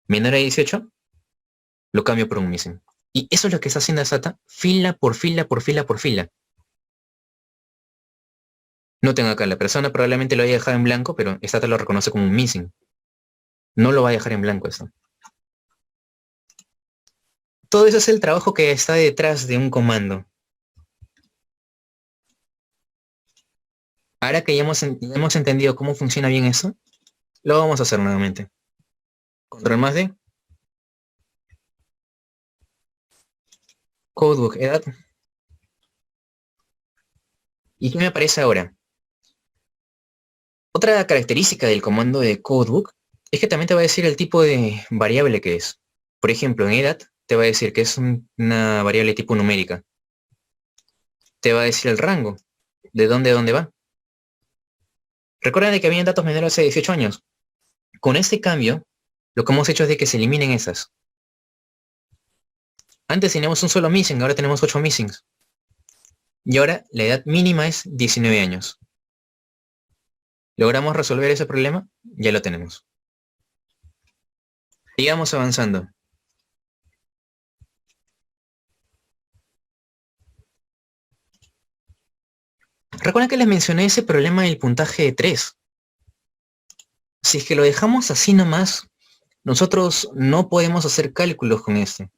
menor a 18, lo cambio por un missing. Y eso es lo que está haciendo Stata, fila por fila, por fila, por fila. Noten acá, la persona probablemente lo haya dejado en blanco, pero Stata lo reconoce como un missing. No lo va a dejar en blanco eso. Todo eso es el trabajo que está detrás de un comando. Ahora que ya hemos entendido cómo funciona bien eso, lo vamos a hacer nuevamente. Control más D. Codebook edad. ¿Y qué me aparece ahora? Otra característica del comando de codebook es que también te va a decir el tipo de variable que es. Por ejemplo, en edad te va a decir que es una variable tipo numérica. Te va a decir el rango, de dónde a dónde va. Recuerden de que habían datos menores a 18 años. Con este cambio, lo que hemos hecho es de que se eliminen esas. Antes teníamos un solo missing, ahora tenemos 8 missings. Y ahora la edad mínima es 19 años. ¿Logramos resolver ese problema? Ya lo tenemos. Sigamos avanzando. Recuerden que les mencioné ese problema del puntaje de 3. Si es que lo dejamos así nomás, nosotros no podemos hacer cálculos con este.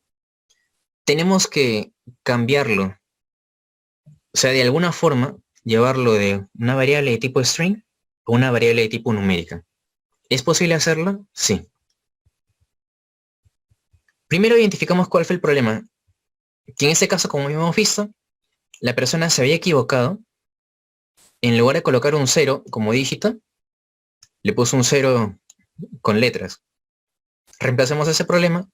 Tenemos que cambiarlo. O sea, de alguna forma, llevarlo de una variable de tipo string a una variable de tipo numérica. ¿Es posible hacerlo? Sí. Primero identificamos cuál fue el problema. Que en este caso, como hemos visto, la persona se había equivocado. En lugar de colocar un 0 como dígito, le puso un 0 con letras. Reemplacemos ese problema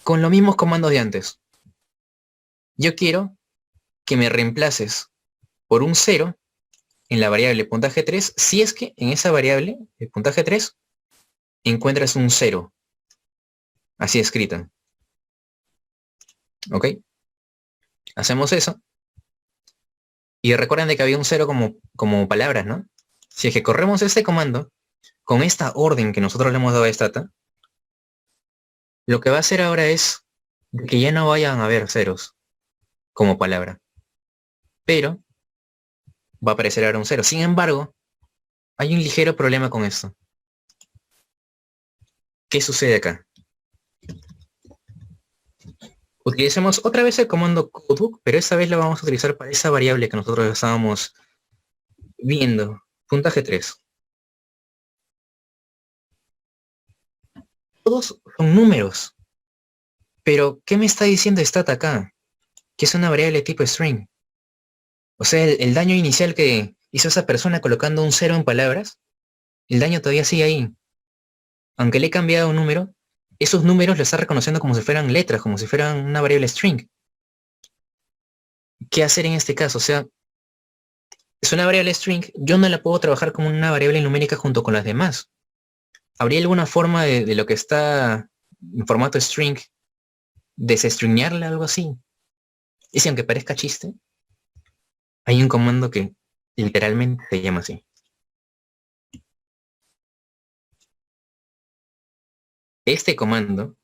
con los mismos comandos de antes. Yo quiero que me reemplaces por un 0 en la variable puntaje 3 si es que en esa variable, el puntaje 3, encuentras un 0. Así escrita. ¿Ok? Hacemos eso. Y recuerden de que había un 0 como palabras, ¿no? Si es que corremos este comando, con esta orden que nosotros le hemos dado a Stata, lo que va a hacer ahora es que ya no vayan a haber ceros como palabra. Pero va a aparecer ahora un 0. Sin embargo, hay un ligero problema con esto. ¿Qué sucede acá? Utilicemos otra vez el comando codebook, pero esta vez lo vamos a utilizar para esa variable que nosotros estábamos viendo. Puntaje 3. Todos son números. Pero, ¿qué me está diciendo stat acá? Que es una variable tipo string. O sea, el daño inicial que hizo esa persona colocando un 0 en palabras, el daño todavía sigue ahí. Aunque le he cambiado un número, esos números lo está reconociendo como si fueran letras, como si fueran una variable string. ¿Qué hacer en este caso? O sea, es una variable string, yo no la puedo trabajar como una variable numérica junto con las demás. ¿Habría alguna forma de lo que está en formato string, desestringarla, algo así? Y si aunque parezca chiste, hay un comando que literalmente se llama así. Este comando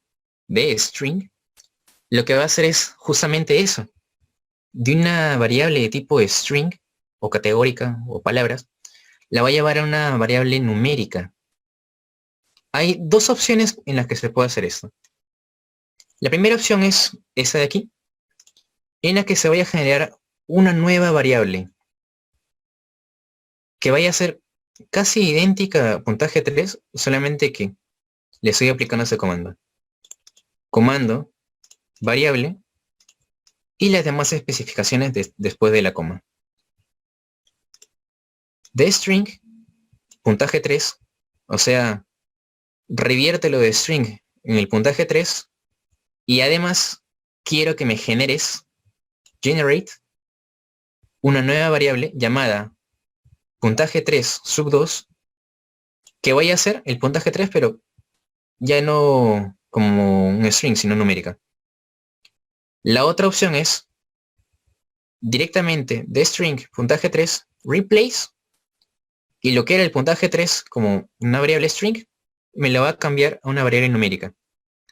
de string lo que va a hacer es justamente eso. De una variable de tipo string, o categórica, o palabras, la va a llevar a una variable numérica. Hay dos opciones en las que se puede hacer esto. La primera opción es esa de aquí, en la que se vaya a generar una nueva variable que vaya a ser casi idéntica a puntaje 3, solamente que le estoy aplicando ese comando. Comando, variable, y las demás especificaciones después de la coma. De string, puntaje 3, o sea, revierte lo de string en el puntaje 3, y además quiero que me generate una nueva variable llamada puntaje 3 sub 2, que vaya a ser el puntaje 3, pero ya no como un string, sino numérica. La otra opción es directamente de string puntaje 3 replace, y lo que era el puntaje 3 como una variable string me la va a cambiar a una variable numérica.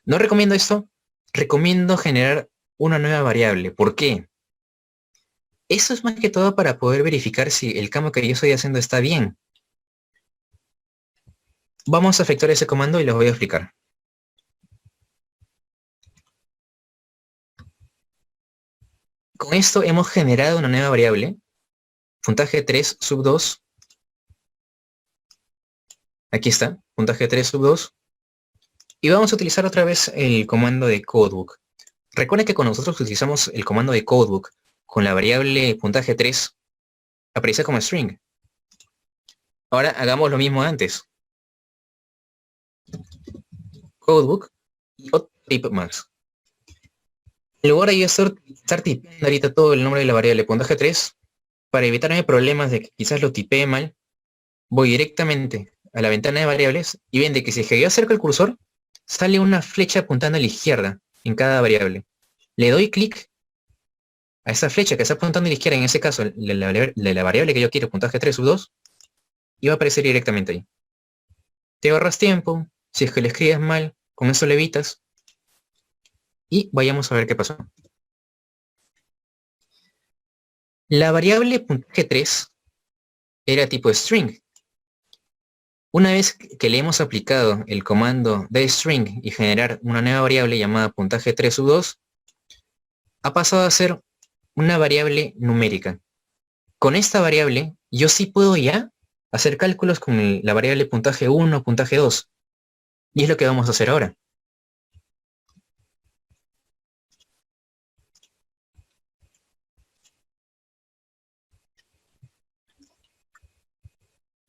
No recomiendo esto, recomiendo generar una nueva variable. ¿Por qué? Eso es más que todo para poder verificar si el cambio que yo estoy haciendo está bien. Vamos a efectuar ese comando y les voy a explicar. Con esto hemos generado una nueva variable, puntaje 3 sub 2. Aquí está, puntaje 3 sub 2. Y vamos a utilizar otra vez el comando de codebook. Recuerden que cuando nosotros utilizamos el comando de codebook con la variable puntaje 3, aparece como string. Ahora hagamos lo mismo antes. Codebook y otro type más. En lugar de yo estar tipeando ahorita todo el nombre de la variable puntaje 3, para evitarme problemas de que quizás lo tipee mal, voy directamente a la ventana de variables y ven de que si es que yo acerco el cursor, sale una flecha apuntando a la izquierda en cada variable. Le doy clic a esa flecha que está apuntando a la izquierda, en ese caso, la variable que yo quiero, puntaje 3 sub 2, y va a aparecer directamente ahí. Te ahorras tiempo, si es que le escribes mal, con eso le evitas, y vayamos a ver qué pasó. La variable puntaje 3 era tipo string. Una vez que le hemos aplicado el comando de string y generar una nueva variable llamada puntaje 3 sub 2, ha pasado a ser una variable numérica. Con esta variable, yo sí puedo ya hacer cálculos con la variable puntaje 1, puntaje 2. Y es lo que vamos a hacer ahora.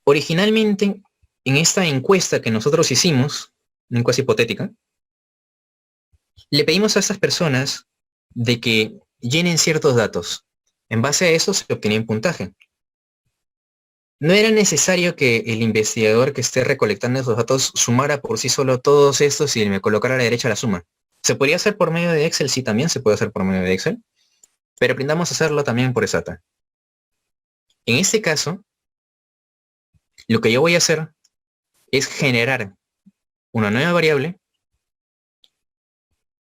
Originalmente, en esta encuesta que nosotros hicimos, una encuesta hipotética, le pedimos a estas personas de que llenen ciertos datos. En base a eso se obtenía un puntaje. No era necesario que el investigador que esté recolectando esos datos sumara por sí solo todos estos y me colocara a la derecha la suma. ¿Se podría hacer por medio de Excel? Sí, también se puede hacer por medio de Excel, pero aprendamos a hacerlo también por Stata. En este caso, lo que yo voy a hacer es generar una nueva variable,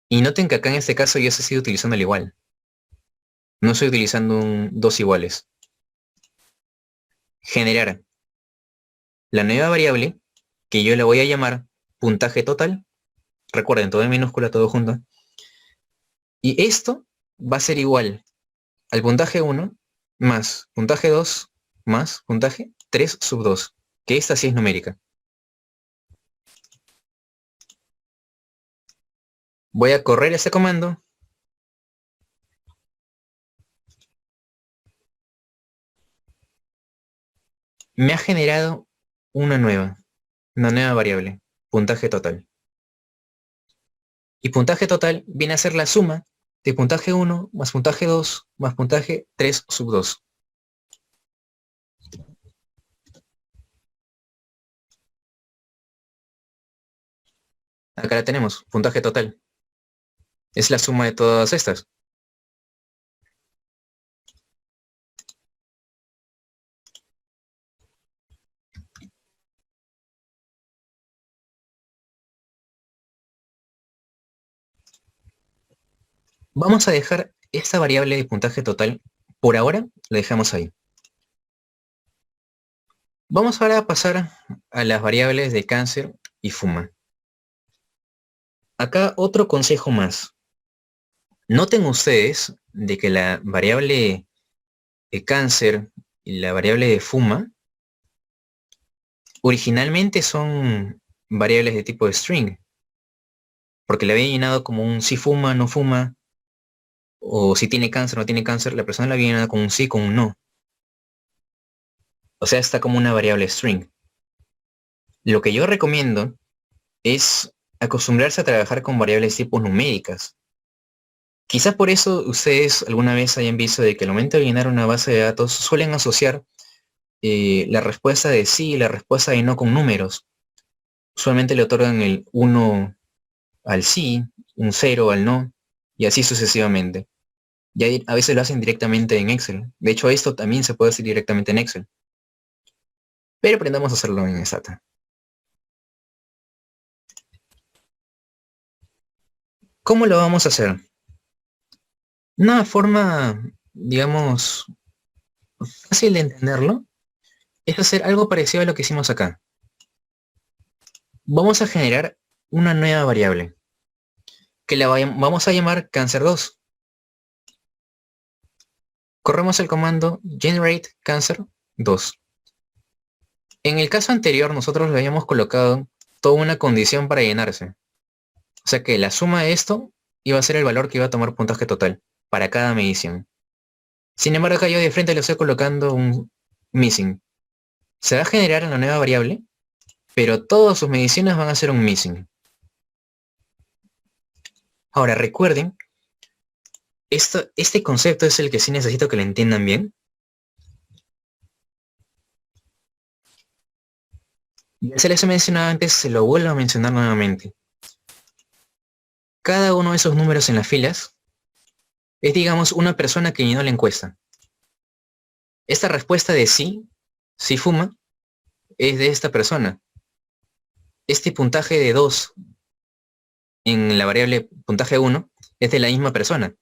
y noten que acá en este caso yo estoy utilizando el igual. No estoy utilizando dos iguales. Generar la nueva variable, que yo le voy a llamar puntaje total. Recuerden, todo en minúscula, todo junto. Y esto va a ser igual al puntaje 1 más puntaje 2 más puntaje 3 sub 2, que esta sí es numérica. Voy a correr ese comando. Me ha generado una nueva variable, puntaje total. Y puntaje total viene a ser la suma de puntaje 1 más puntaje 2 más puntaje 3 sub 2. Acá la tenemos, puntaje total. Es la suma de todas estas. Vamos a dejar esta variable de puntaje total, por ahora, la dejamos ahí. Vamos ahora a pasar a las variables de cáncer y fuma. Acá otro consejo más. Noten ustedes de que la variable de cáncer y la variable de fuma originalmente son variables de tipo string, porque le había llenado como un si fuma, no fuma, o si tiene cáncer, no tiene cáncer, la persona la había llenado con un sí, con un no. O sea, está como una variable string. Lo que yo recomiendo es acostumbrarse a trabajar con variables tipo numéricas. Quizás por eso ustedes alguna vez hayan visto de que al momento de llenar una base de datos suelen asociar la respuesta de sí y la respuesta de no con números. Usualmente le otorgan el 1 al sí, un 0 al no, y así sucesivamente. Ya a veces lo hacen directamente en Excel. De hecho, esto también se puede hacer directamente en Excel. Pero aprendamos a hacerlo en Stata. ¿Cómo lo vamos a hacer? Una forma, digamos, fácil de entenderlo es hacer algo parecido a lo que hicimos acá. Vamos a generar una nueva variable que la vamos a llamar cancer2. Corremos el comando generate cancer2. En el caso anterior nosotros le habíamos colocado toda una condición para llenarse. O sea que la suma de esto iba a ser el valor que iba a tomar puntaje total para cada medición. Sin embargo, acá yo de frente le estoy colocando un missing. Se va a generar una nueva variable, pero todas sus mediciones van a ser un missing. Ahora recuerden, este concepto es el que sí necesito que lo entiendan bien. Ya se les he mencionado antes, se lo vuelvo a mencionar nuevamente. Cada uno de esos números en las filas es, digamos, una persona que llenó la encuesta. Esta respuesta de sí, sí fuma, es de esta persona. Este puntaje de 2 en la variable puntaje 1 es de la misma persona.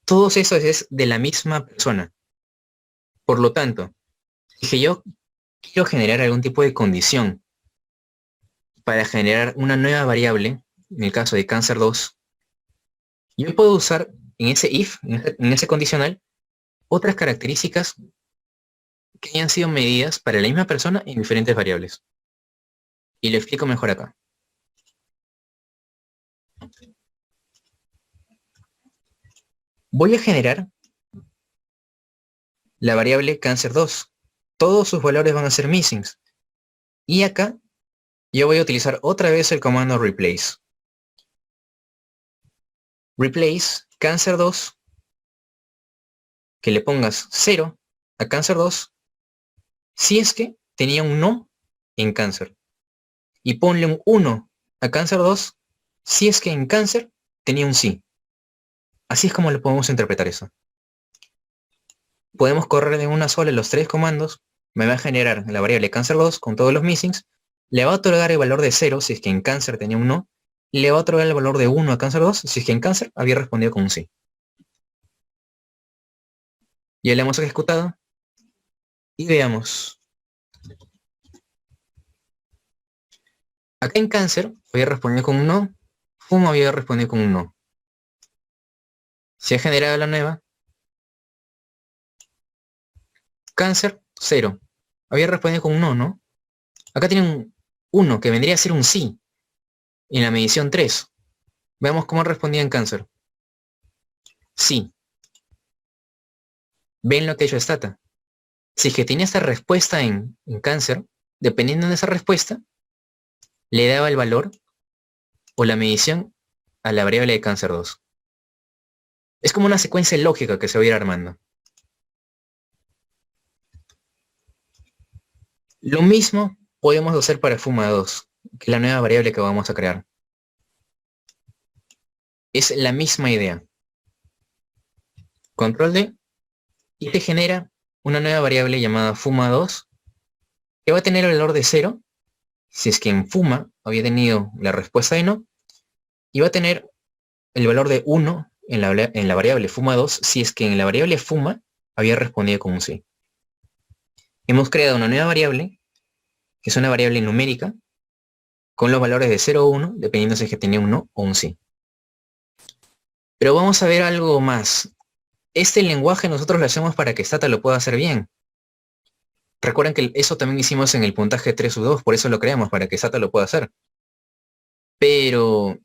Todo eso es de la misma persona. Por lo tanto, si yo quiero generar algún tipo de condición para generar una nueva variable, en el caso de cáncer2, yo puedo usar en ese if, en ese condicional, otras características que hayan sido medidas para la misma persona en diferentes variables. Y lo explico mejor acá. Voy a generar la variable cáncer2. Todos sus valores van a ser missings. Y acá yo voy a utilizar otra vez el comando replace. Replace cáncer2, que le pongas 0 a cáncer2 si es que tenía un no en cáncer. Y ponle un 1 a cáncer2 si es que en cáncer tenía un sí. Así es como lo podemos interpretar eso. Podemos correr de una sola los tres comandos. Me va a generar la variable cáncer2 con todos los missings. Le va a otorgar el valor de 0 si es que en cáncer tenía un no. Y le va a otorgar el valor de 1 a cáncer2 si es que en cáncer había respondido con un sí. Ya le hemos ejecutado. Y veamos. Acá en cáncer había respondido con un no. Fuma había respondido con un no. Se ha generado la nueva. Cáncer, 0. Había respondido con un no, ¿no? Acá tiene un 1 que vendría a ser un sí. En la medición 3. Veamos cómo respondía en cáncer. Sí. Ven lo que ha hecho Stata. Si es que tenía esta respuesta en cáncer, dependiendo de esa respuesta, le daba el valor o la medición a la variable de cáncer2. Es como una secuencia lógica que se va a ir armando. Lo mismo podemos hacer para fuma2, que es la nueva variable que vamos a crear. Es la misma idea. Control D y te genera una nueva variable llamada fuma2 que va a tener el valor de 0 si es que en fuma había tenido la respuesta de no, y va a tener el valor de 1 en la variable fuma2 si es que en la variable fuma había respondido con un sí. Hemos creado una nueva variable, que es una variable numérica, con los valores de 0 o 1, dependiendo si es que tenía un no o un sí. Pero vamos a ver algo más. Este lenguaje nosotros lo hacemos para que Stata lo pueda hacer bien. Recuerden que eso también hicimos en el puntaje 3U2, por eso lo creamos, para que Stata lo pueda hacer. Pero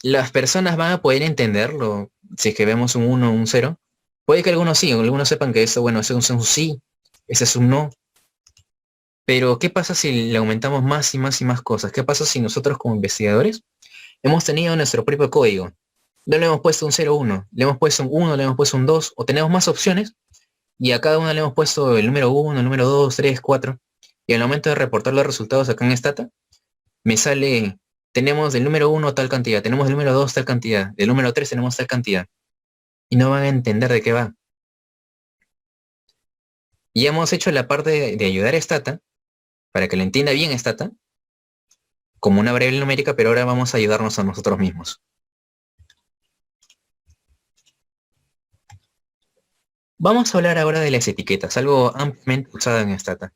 las personas van a poder entenderlo si es que vemos un 1 o un 0. Puede que algunos sí, algunos sepan que eso, bueno, ese es un sí, ese es un no. Pero, ¿qué pasa si le aumentamos más y más y más cosas? ¿Qué pasa si nosotros como investigadores hemos tenido nuestro propio código? No le hemos puesto un 0, 1, le hemos puesto un 1, le hemos puesto un 2, o tenemos más opciones, y a cada una le hemos puesto el número 1, el número 2, 3, 4, y al momento de reportar los resultados acá en Stata, me sale, tenemos del número 1 tal cantidad, tenemos del número 2 tal cantidad, del número 3 tenemos tal cantidad, y no van a entender de qué va. Y hemos hecho la parte de ayudar a Stata, para que lo entienda bien Stata, como una variable numérica, pero ahora vamos a ayudarnos a nosotros mismos. Vamos a hablar ahora de las etiquetas, algo ampliamente usado en Stata.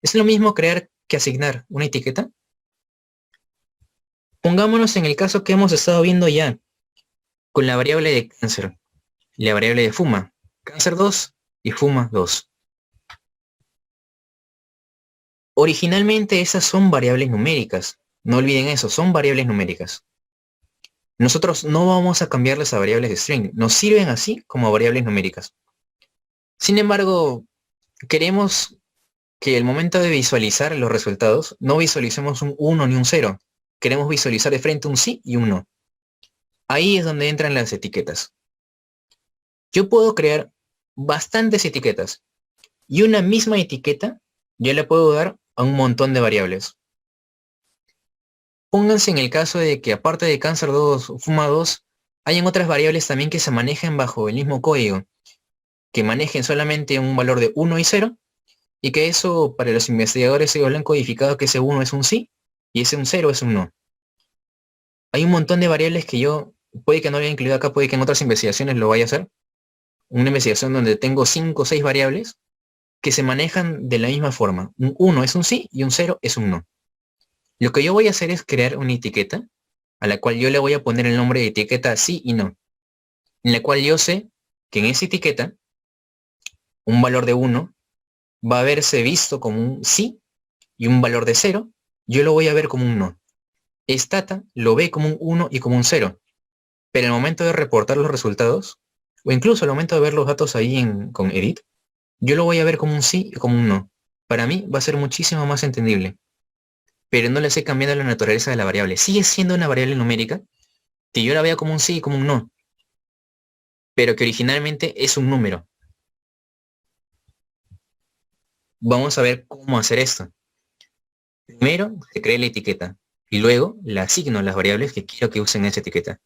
¿Es lo mismo crear que asignar una etiqueta? Pongámonos en el caso que hemos estado viendo ya, con la variable de cáncer, y la variable de fuma, cáncer2 y fuma2. Originalmente esas son variables numéricas. No olviden eso, son variables numéricas. Nosotros no vamos a cambiarles a variables de string, nos sirven así como variables numéricas. Sin embargo, queremos que el momento de visualizar los resultados, no visualicemos un 1 ni un 0. Queremos visualizar de frente un sí y un no. Ahí es donde entran las etiquetas. Yo puedo crear bastantes etiquetas y una misma etiqueta yo le puedo dar a un montón de variables. Pónganse en el caso de que aparte de cáncer2 o fuma2, hayan otras variables también que se manejen bajo el mismo código, que manejen solamente un valor de 1 y 0, y que eso para los investigadores se lo han codificado que ese 1 es un sí y ese un 0 es un no. Hay un montón de variables que yo, puede que no lo haya incluido acá, puede que en otras investigaciones lo vaya a hacer. Una investigación donde tengo 5 o 6 variables que se manejan de la misma forma. Un 1 es un sí y un 0 es un no. Lo que yo voy a hacer es crear una etiqueta a la cual yo le voy a poner el nombre de etiqueta sí y no. En la cual yo sé que en esa etiqueta un valor de 1 va a verse visto como un sí y un valor de 0 yo lo voy a ver como un no. Stata lo ve como un 1 y como un 0. Pero al momento de reportar los resultados, o incluso al momento de ver los datos ahí con edit, yo lo voy a ver como un sí y como un no. Para mí va a ser muchísimo más entendible. Pero no le estoy cambiando la naturaleza de la variable. Sigue siendo una variable numérica que yo la vea como un sí y como un no. Pero que originalmente es un número. Vamos a ver cómo hacer esto. Primero se crea la etiqueta y luego le asigno las variables que quiero que usen esa etiqueta.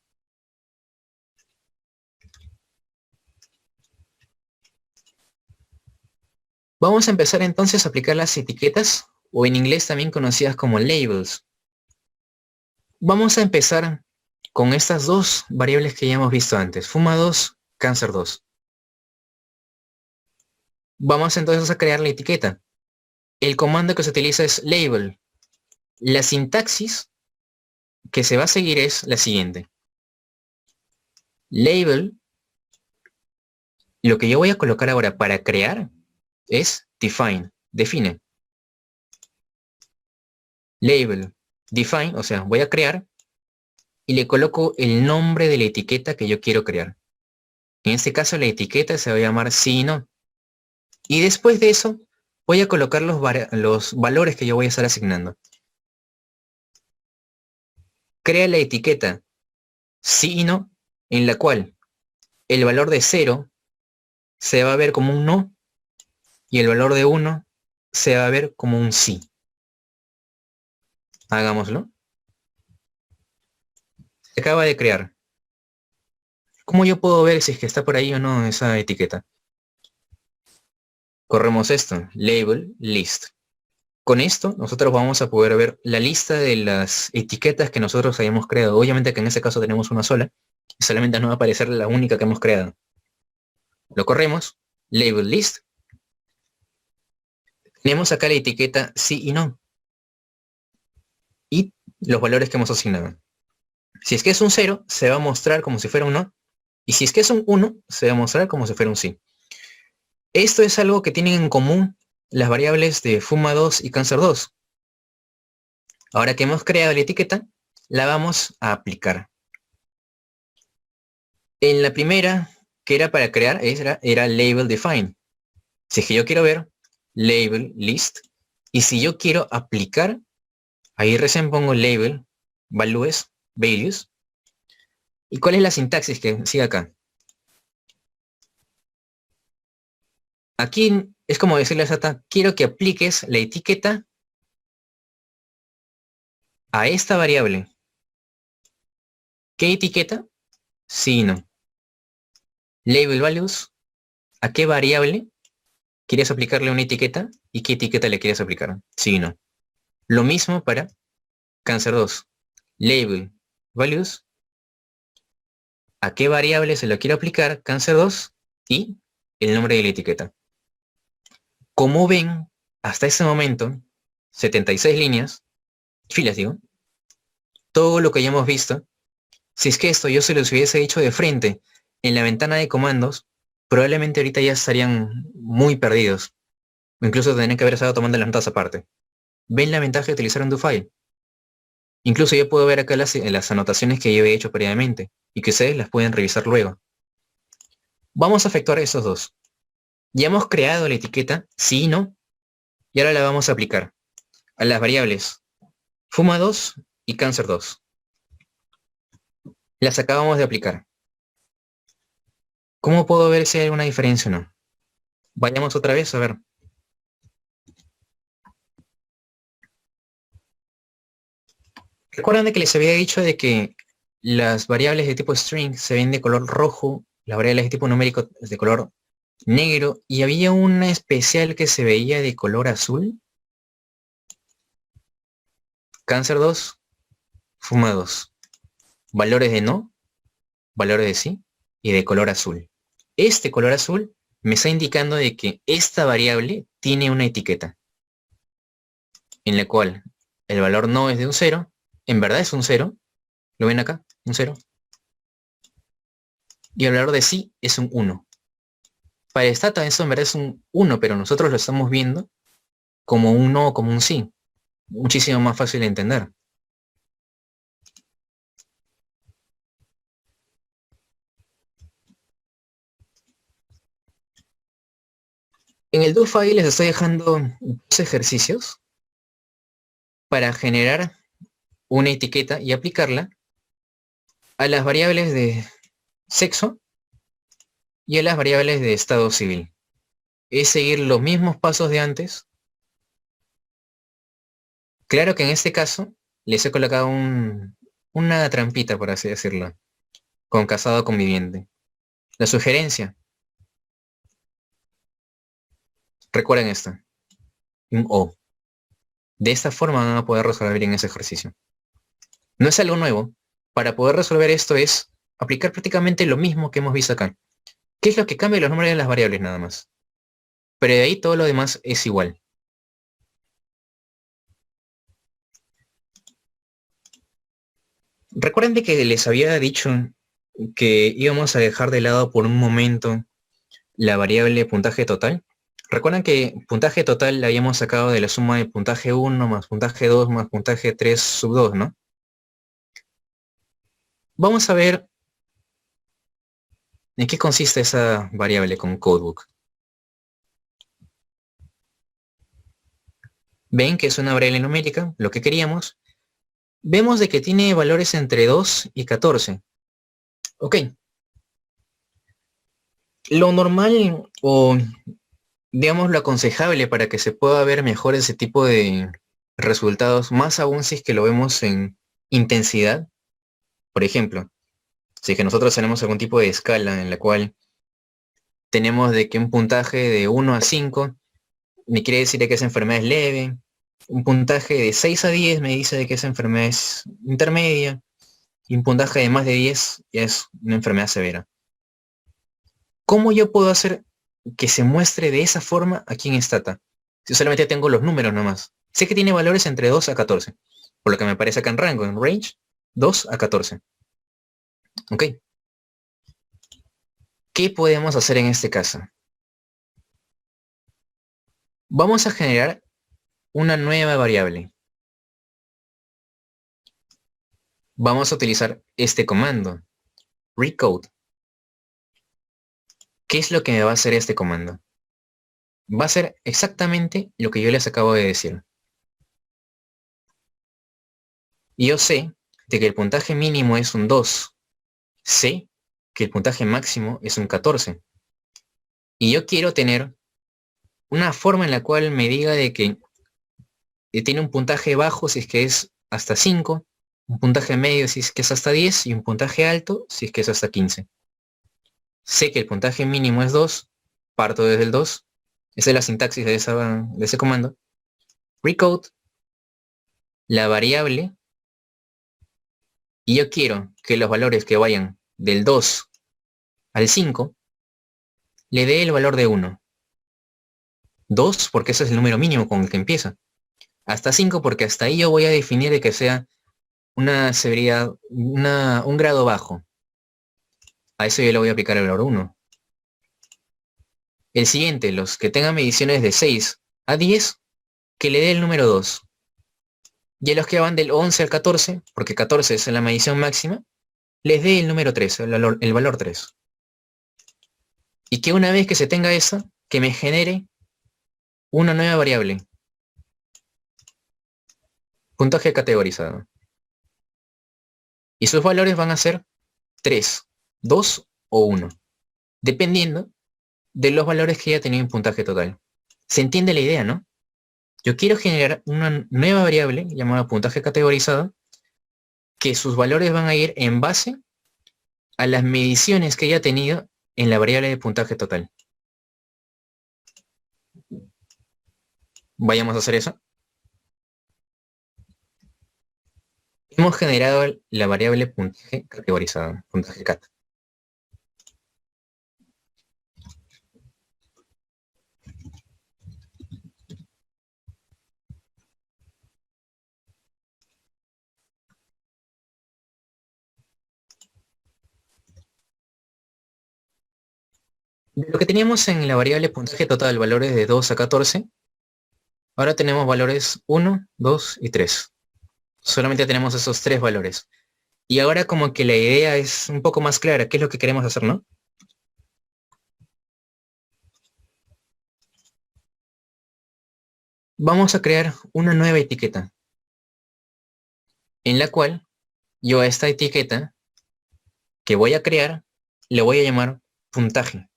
Vamos a empezar entonces a aplicar las etiquetas, o en inglés también conocidas como labels. Vamos a empezar con estas dos variables que ya hemos visto antes, fuma2, cáncer2. Vamos entonces a crear la etiqueta. El comando que se utiliza es label. La sintaxis que se va a seguir es la siguiente. Label, lo que yo voy a colocar ahora para crear es define, define. Label, define, o sea, voy a crear y le coloco el nombre de la etiqueta que yo quiero crear. En este caso la etiqueta se va a llamar sí y no. Y después de eso voy a colocar los valores que yo voy a estar asignando. Crea la etiqueta sí y no, en la cual el valor de 0 se va a ver como un no y el valor de 1 se va a ver como un sí. Hagámoslo. Se acaba de crear. ¿Cómo yo puedo ver si es que está por ahí o no esa etiqueta? Corremos esto, label, list. Con esto nosotros vamos a poder ver la lista de las etiquetas que nosotros hayamos creado. Obviamente que en este caso tenemos una sola, Solamente nos va a aparecer la única que hemos creado. Lo corremos, label list. Tenemos acá la etiqueta sí y no. Y los valores que hemos asignado. Si es que es un 0, se va a mostrar como si fuera un no. Y si es que es un 1, se va a mostrar como si fuera un sí. Esto es algo que tienen en común las variables de Fuma2 y Cancer2. Ahora que hemos creado la etiqueta, la vamos a aplicar. En la primera, que era para crear, era label define. Si es que yo quiero ver, label list. Y si yo quiero aplicar, ahí recién pongo label, values. ¿Y cuál es la sintaxis que sigue acá? Aquí es como decirle a Sata, quiero que apliques la etiqueta a esta variable. ¿Qué etiqueta? Sí y no. Label values, ¿a qué variable quieres aplicarle una etiqueta? ¿Y qué etiqueta le quieres aplicar? Sí y no. Lo mismo para Cancer2. Label values, ¿a qué variable se lo quiero aplicar? Cancer2 y el nombre de la etiqueta. Como ven, hasta ese momento, 76 líneas, filas digo, todo lo que ya hemos visto. Si es que esto yo se los hubiese hecho de frente en la ventana de comandos, probablemente ahorita ya estarían muy perdidos. O incluso tendrían que haber estado tomando las notas aparte. ¿Ven la ventaja de utilizar un do-file? Incluso yo puedo ver acá las anotaciones que yo he hecho previamente y que ustedes las pueden revisar luego. Vamos a efectuar esos dos. Ya hemos creado la etiqueta, sí y no, y ahora la vamos a aplicar a las variables Fuma2 y Cancer2. Las acabamos de aplicar. ¿Cómo puedo ver si hay alguna diferencia o no? Vayamos otra vez a ver. Recuerdan de que les había dicho de que las variables de tipo string se ven de color rojo, las variables de tipo numérico de color negro, y había una especial que se veía de color azul. Cancer2, Fuma2. Valores de no, valores de sí, y de color azul. Este color azul me está indicando de que esta variable tiene una etiqueta, en la cual el valor no es de un 0, en verdad es un 0, ¿lo ven acá? Un 0. Y el valor de sí es un 1. Para Stata eso en verdad es un 1, pero nosotros lo estamos viendo como un no o como un sí. Muchísimo más fácil de entender. En el do-file les estoy dejando dos ejercicios para generar una etiqueta y aplicarla a las variables de sexo y a las variables de estado civil. Es seguir los mismos pasos de antes. Claro que en este caso les he colocado una trampita, por así decirlo, con casado conviviente. La sugerencia, recuerden esto, un O. De esta forma van a poder resolver bien ese ejercicio. No es algo nuevo. Para poder resolver esto es aplicar prácticamente lo mismo que hemos visto acá. ¿Qué es lo que cambia? Los nombres de las variables nada más. Pero de ahí todo lo demás es igual. Recuerden de que les había dicho que íbamos a dejar de lado por un momento la variable puntaje total. Recuerdan que puntaje total la habíamos sacado de la suma de puntaje 1 más puntaje 2 más puntaje 3 sub 2, ¿no? Vamos a ver en qué consiste esa variable con Codebook. Ven que es una variable numérica, lo que queríamos. Vemos de que tiene valores entre 2 y 14. Ok. Lo normal o digamos lo aconsejable para que se pueda ver mejor ese tipo de resultados, más aún si es que lo vemos en intensidad. Por ejemplo, si es que nosotros tenemos algún tipo de escala en la cual tenemos de que un puntaje de 1 a 5 me quiere decir de que esa enfermedad es leve, un puntaje de 6 a 10 me dice de que esa enfermedad es intermedia, y un puntaje de más de 10 ya es una enfermedad severa. ¿Cómo yo puedo hacer que se muestre de esa forma aquí en Stata? Si solamente tengo los números nomás. Sé que tiene valores entre 2 a 14, por lo que me aparece acá en rango, en range, 2 a 14. ¿Ok? ¿Qué podemos hacer en este caso? Vamos a generar una nueva variable. Vamos a utilizar este comando, recode. ¿Qué es lo que me va a hacer este comando? Va a hacer exactamente lo que yo les acabo de decir. Y yo sé de que el puntaje mínimo es un 2. Sé que el puntaje máximo es un 14. Y yo quiero tener una forma en la cual me diga de que tiene un puntaje bajo si es que es hasta 5, un puntaje medio si es que es hasta 10 y un puntaje alto si es que es hasta 15. Sé que el puntaje mínimo es 2, parto desde el 2. Esa es la sintaxis de ese comando. Recode la variable y yo quiero que los valores que vayan del 2 al 5 le dé el valor de 1. 2 porque ese es el número mínimo con el que empieza. Hasta 5 porque hasta ahí yo voy a definir de que sea una severidad, un grado bajo. A eso yo le voy a aplicar el valor 1. El siguiente, los que tengan mediciones de 6 a 10, que le dé el número 2. Y a los que van del 11 al 14, porque 14 es la medición máxima, les dé el número 3, el valor 3. Y que una vez que se tenga esa, que me genere una nueva variable. Puntaje categorizado. Y sus valores van a ser 3, 2 o 1. Dependiendo de los valores que haya tenido en puntaje total. ¿Se entiende la idea, no? Yo quiero generar una nueva variable llamada puntaje categorizado, que sus valores van a ir en base a las mediciones que haya tenido en la variable de puntaje total. Vayamos a hacer eso. Hemos generado la variable puntaje categorizado, puntaje cat. De lo que teníamos en la variable puntaje total, valores de 2 a 14, ahora tenemos valores 1, 2 y 3. Solamente tenemos esos 3 valores. Y ahora como que la idea es un poco más clara. ¿Qué es lo que queremos hacer, no? Vamos a crear una nueva etiqueta, en la cual yo a esta etiqueta que voy a crear le voy a llamar puntaje.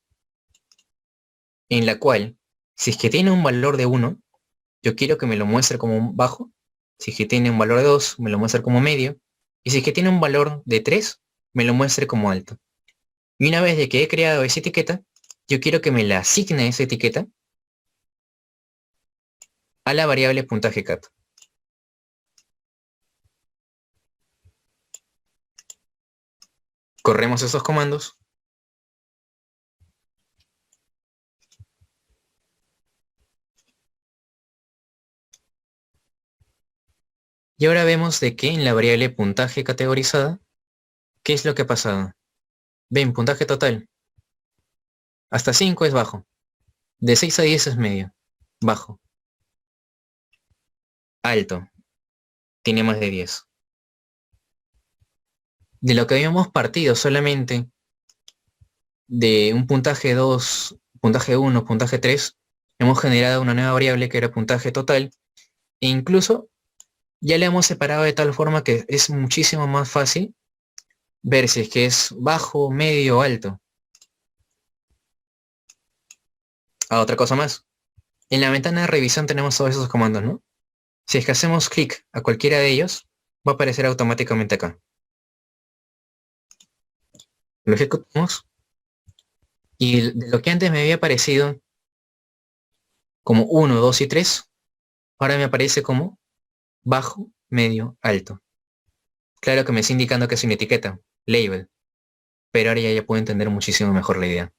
En la cual, si es que tiene un valor de 1, yo quiero que me lo muestre como bajo. Si es que tiene un valor de 2, me lo muestre como medio. Y si es que tiene un valor de 3, me lo muestre como alto. Y una vez de que he creado esa etiqueta, yo quiero que me la asigne esa etiqueta a la variable puntaje cat. Corremos esos comandos. Y ahora vemos de que en la variable puntaje categorizada, ¿qué es lo que ha pasado? Ven, puntaje total. Hasta 5 es bajo. De 6 a 10 es medio. Bajo. Alto. Tiene más de 10. De lo que habíamos partido solamente de un puntaje 2, puntaje 1, puntaje 3, hemos generado una nueva variable que era puntaje total. E incluso ya le hemos separado de tal forma que es muchísimo más fácil ver si es que es bajo, medio o alto. Otra cosa más. En la ventana de revisión tenemos todos esos comandos, ¿no? Si es que hacemos clic a cualquiera de ellos, va a aparecer automáticamente acá. Lo ejecutamos y de lo que antes me había aparecido como 1, 2 y 3, ahora me aparece como bajo, medio, alto. Claro que me está indicando que es una etiqueta, label, pero ahora ya puedo entender muchísimo mejor la idea.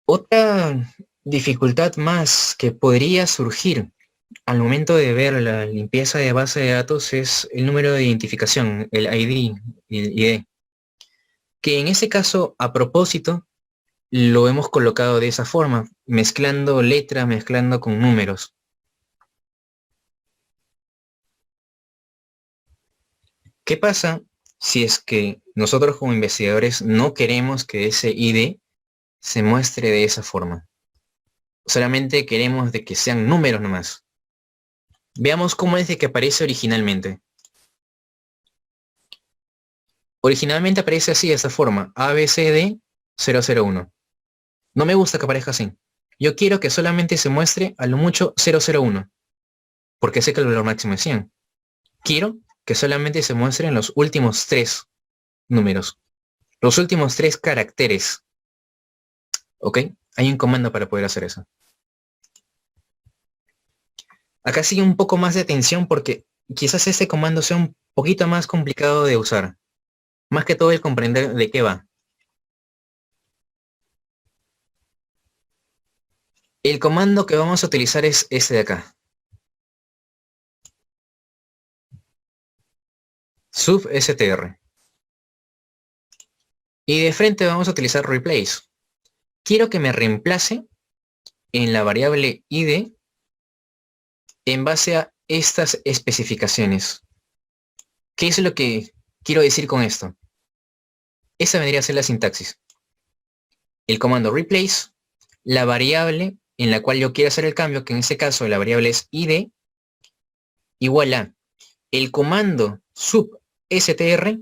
Otra dificultad más que podría surgir al momento de ver la limpieza de base de datos es el número de identificación, el ID, el ID, que en ese caso, a propósito, lo hemos colocado de esa forma, mezclando letras, mezclando con números. ¿Qué pasa si es que nosotros como investigadores no queremos que ese ID se muestre de esa forma? Solamente queremos de que sean números nomás. Veamos cómo es de que aparece originalmente. Originalmente aparece así, de esa forma, ABCD 001. No me gusta que aparezca así. Yo quiero que solamente se muestre a lo mucho 001, porque sé que el valor máximo es 100. Quiero que solamente se muestren los últimos 3 números, los últimos 3 caracteres. ¿Ok? Hay un comando para poder hacer eso. Acá sigue un poco más de atención porque quizás este comando sea un poquito más complicado de usar. Más que todo el comprender de qué va. El comando que vamos a utilizar es este de acá. Substr. Y de frente vamos a utilizar replace. Quiero que me reemplace en la variable id en base a estas especificaciones. ¿Qué es lo que quiero decir con esto? Esa vendría a ser la sintaxis. El comando replace, la variable en la cual yo quiero hacer el cambio, que en este caso la variable es id, igual a el comando substr,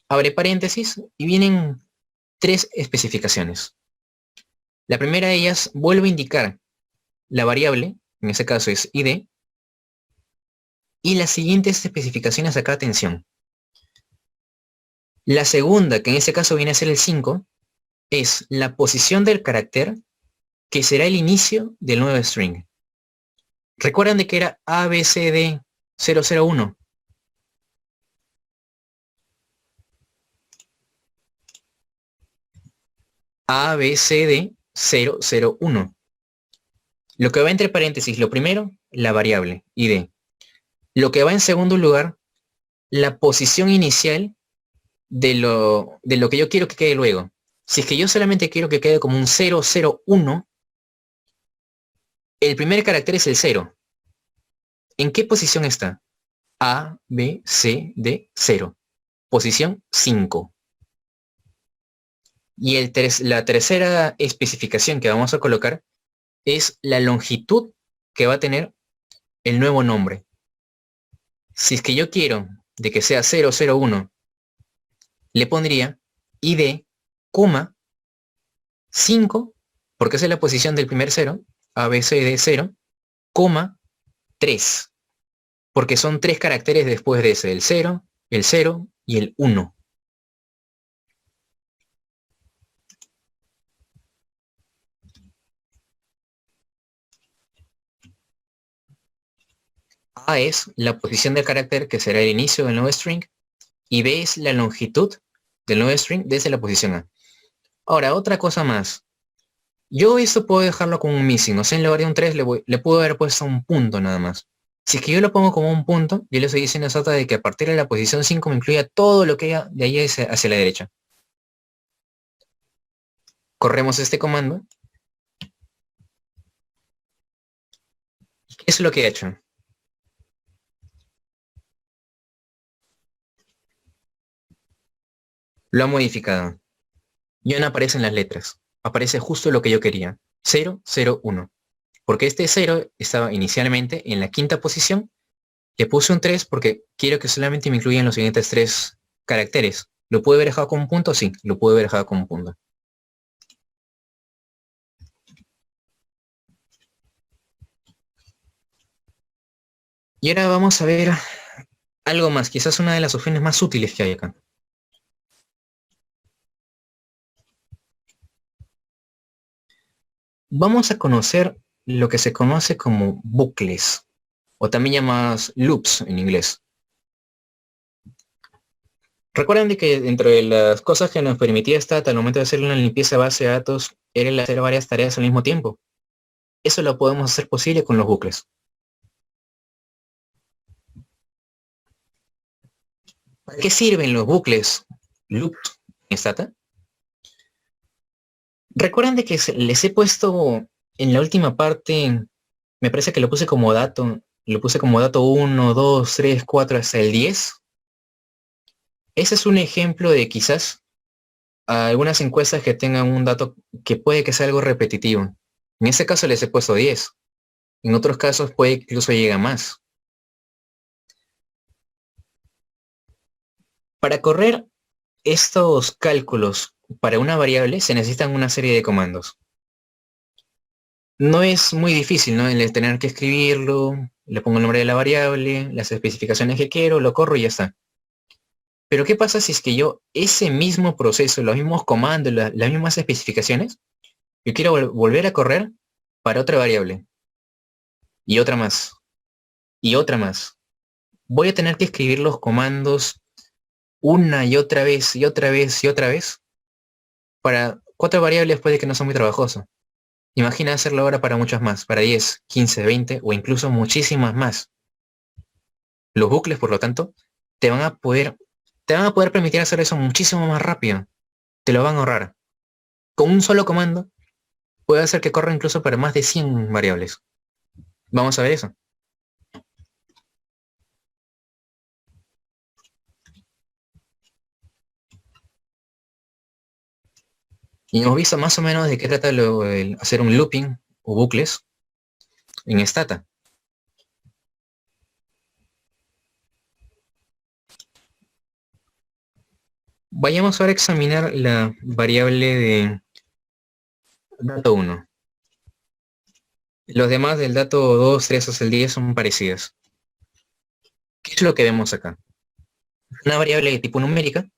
abre paréntesis, y vienen 3 especificaciones. La primera de ellas vuelve a indicar la variable, en este caso es id, y las siguientes especificaciones acá, atención. La segunda, que en este caso viene a ser el 5, es la posición del carácter que será el inicio del nuevo string. ¿Recuerdan de que era ABCD 001? ABCD 001. Lo que va entre paréntesis, lo primero, la variable id. Lo que va en segundo lugar, la posición inicial de lo que yo quiero que quede luego. Si es que yo solamente quiero que quede como un 001, el primer carácter es el 0. ¿En qué posición está? A, B, C, D, 0. Posición 5. Y la tercera especificación que vamos a colocar es la longitud que va a tener el nuevo nombre. Si es que yo quiero de que sea 001, le pondría id, 5, porque esa es la posición del primer 0, ABCD 0, 3, porque son 3 caracteres después de ese, el 0 y el 1. A es la posición del carácter que será el inicio del nuevo string y B es la longitud del nuevo string desde la posición A. Ahora, otra cosa más. Yo esto puedo dejarlo como un missing, o sea, en lugar de un 3 le puedo haber puesto un punto nada más. Si es que yo lo pongo como un punto, yo le estoy diciendo a Sata de que a partir de la posición 5 me incluya todo lo que haya de ahí hacia la derecha. Corremos este comando. ¿Qué es lo que he hecho? Lo ha modificado. Ya no aparecen las letras. Aparece justo lo que yo quería. 001. Porque este 0 estaba inicialmente en la quinta posición. Le puse un 3 porque quiero que solamente me incluyan los siguientes 3 caracteres. ¿Lo puede haber dejado como un punto? Sí, lo puede haber dejado como un punto. Y ahora vamos a ver algo más, quizás una de las opciones más útiles que hay acá. vamos a conocer lo que se conoce como bucles, o también llamadas loops en inglés. Recuerden de que dentro de las cosas que nos permitía Stata al momento de hacer una limpieza de base de datos era el hacer varias tareas al mismo tiempo. Eso lo podemos hacer posible con los bucles. ¿Para qué sirven los bucles loops en Stata? Recuerden de que les he puesto en la última parte, me parece que lo puse como dato 1, 2, 3, 4 hasta el 10. Ese es un ejemplo de quizás algunas encuestas que tengan un dato que puede que sea algo repetitivo. En este caso les he puesto 10. En otros casos puede que incluso llegue a más. Para correr estos cálculos para una variable se necesitan una serie de comandos. No es muy difícil, ¿no? El tener que escribirlo, le pongo el nombre de la variable, las especificaciones que quiero, lo corro y ya está. Pero ¿qué pasa si es que yo ese mismo proceso, los mismos comandos, las mismas especificaciones, yo quiero volver a correr para otra variable? Y otra más. Y otra más. Voy a tener que escribir los comandos una y otra vez y otra vez y otra vez para 4 variables puede que no sea muy trabajoso. Imagina hacerlo ahora para muchas más, para 10, 15, 20 o incluso muchísimas más. Los bucles, por lo tanto, te van a poder, te van a poder permitir hacer eso muchísimo más rápido. Te lo van a ahorrar. Con un solo comando puede hacer que corra incluso para más de 100 variables. Vamos a ver eso. Y hemos visto más o menos de qué trata el hacer un looping o bucles en Stata. Vayamos ahora a examinar la variable de dato 1. Los demás del dato 2, 3 hasta el 10 son parecidas. ¿Qué es lo que vemos acá? Una variable de tipo numérica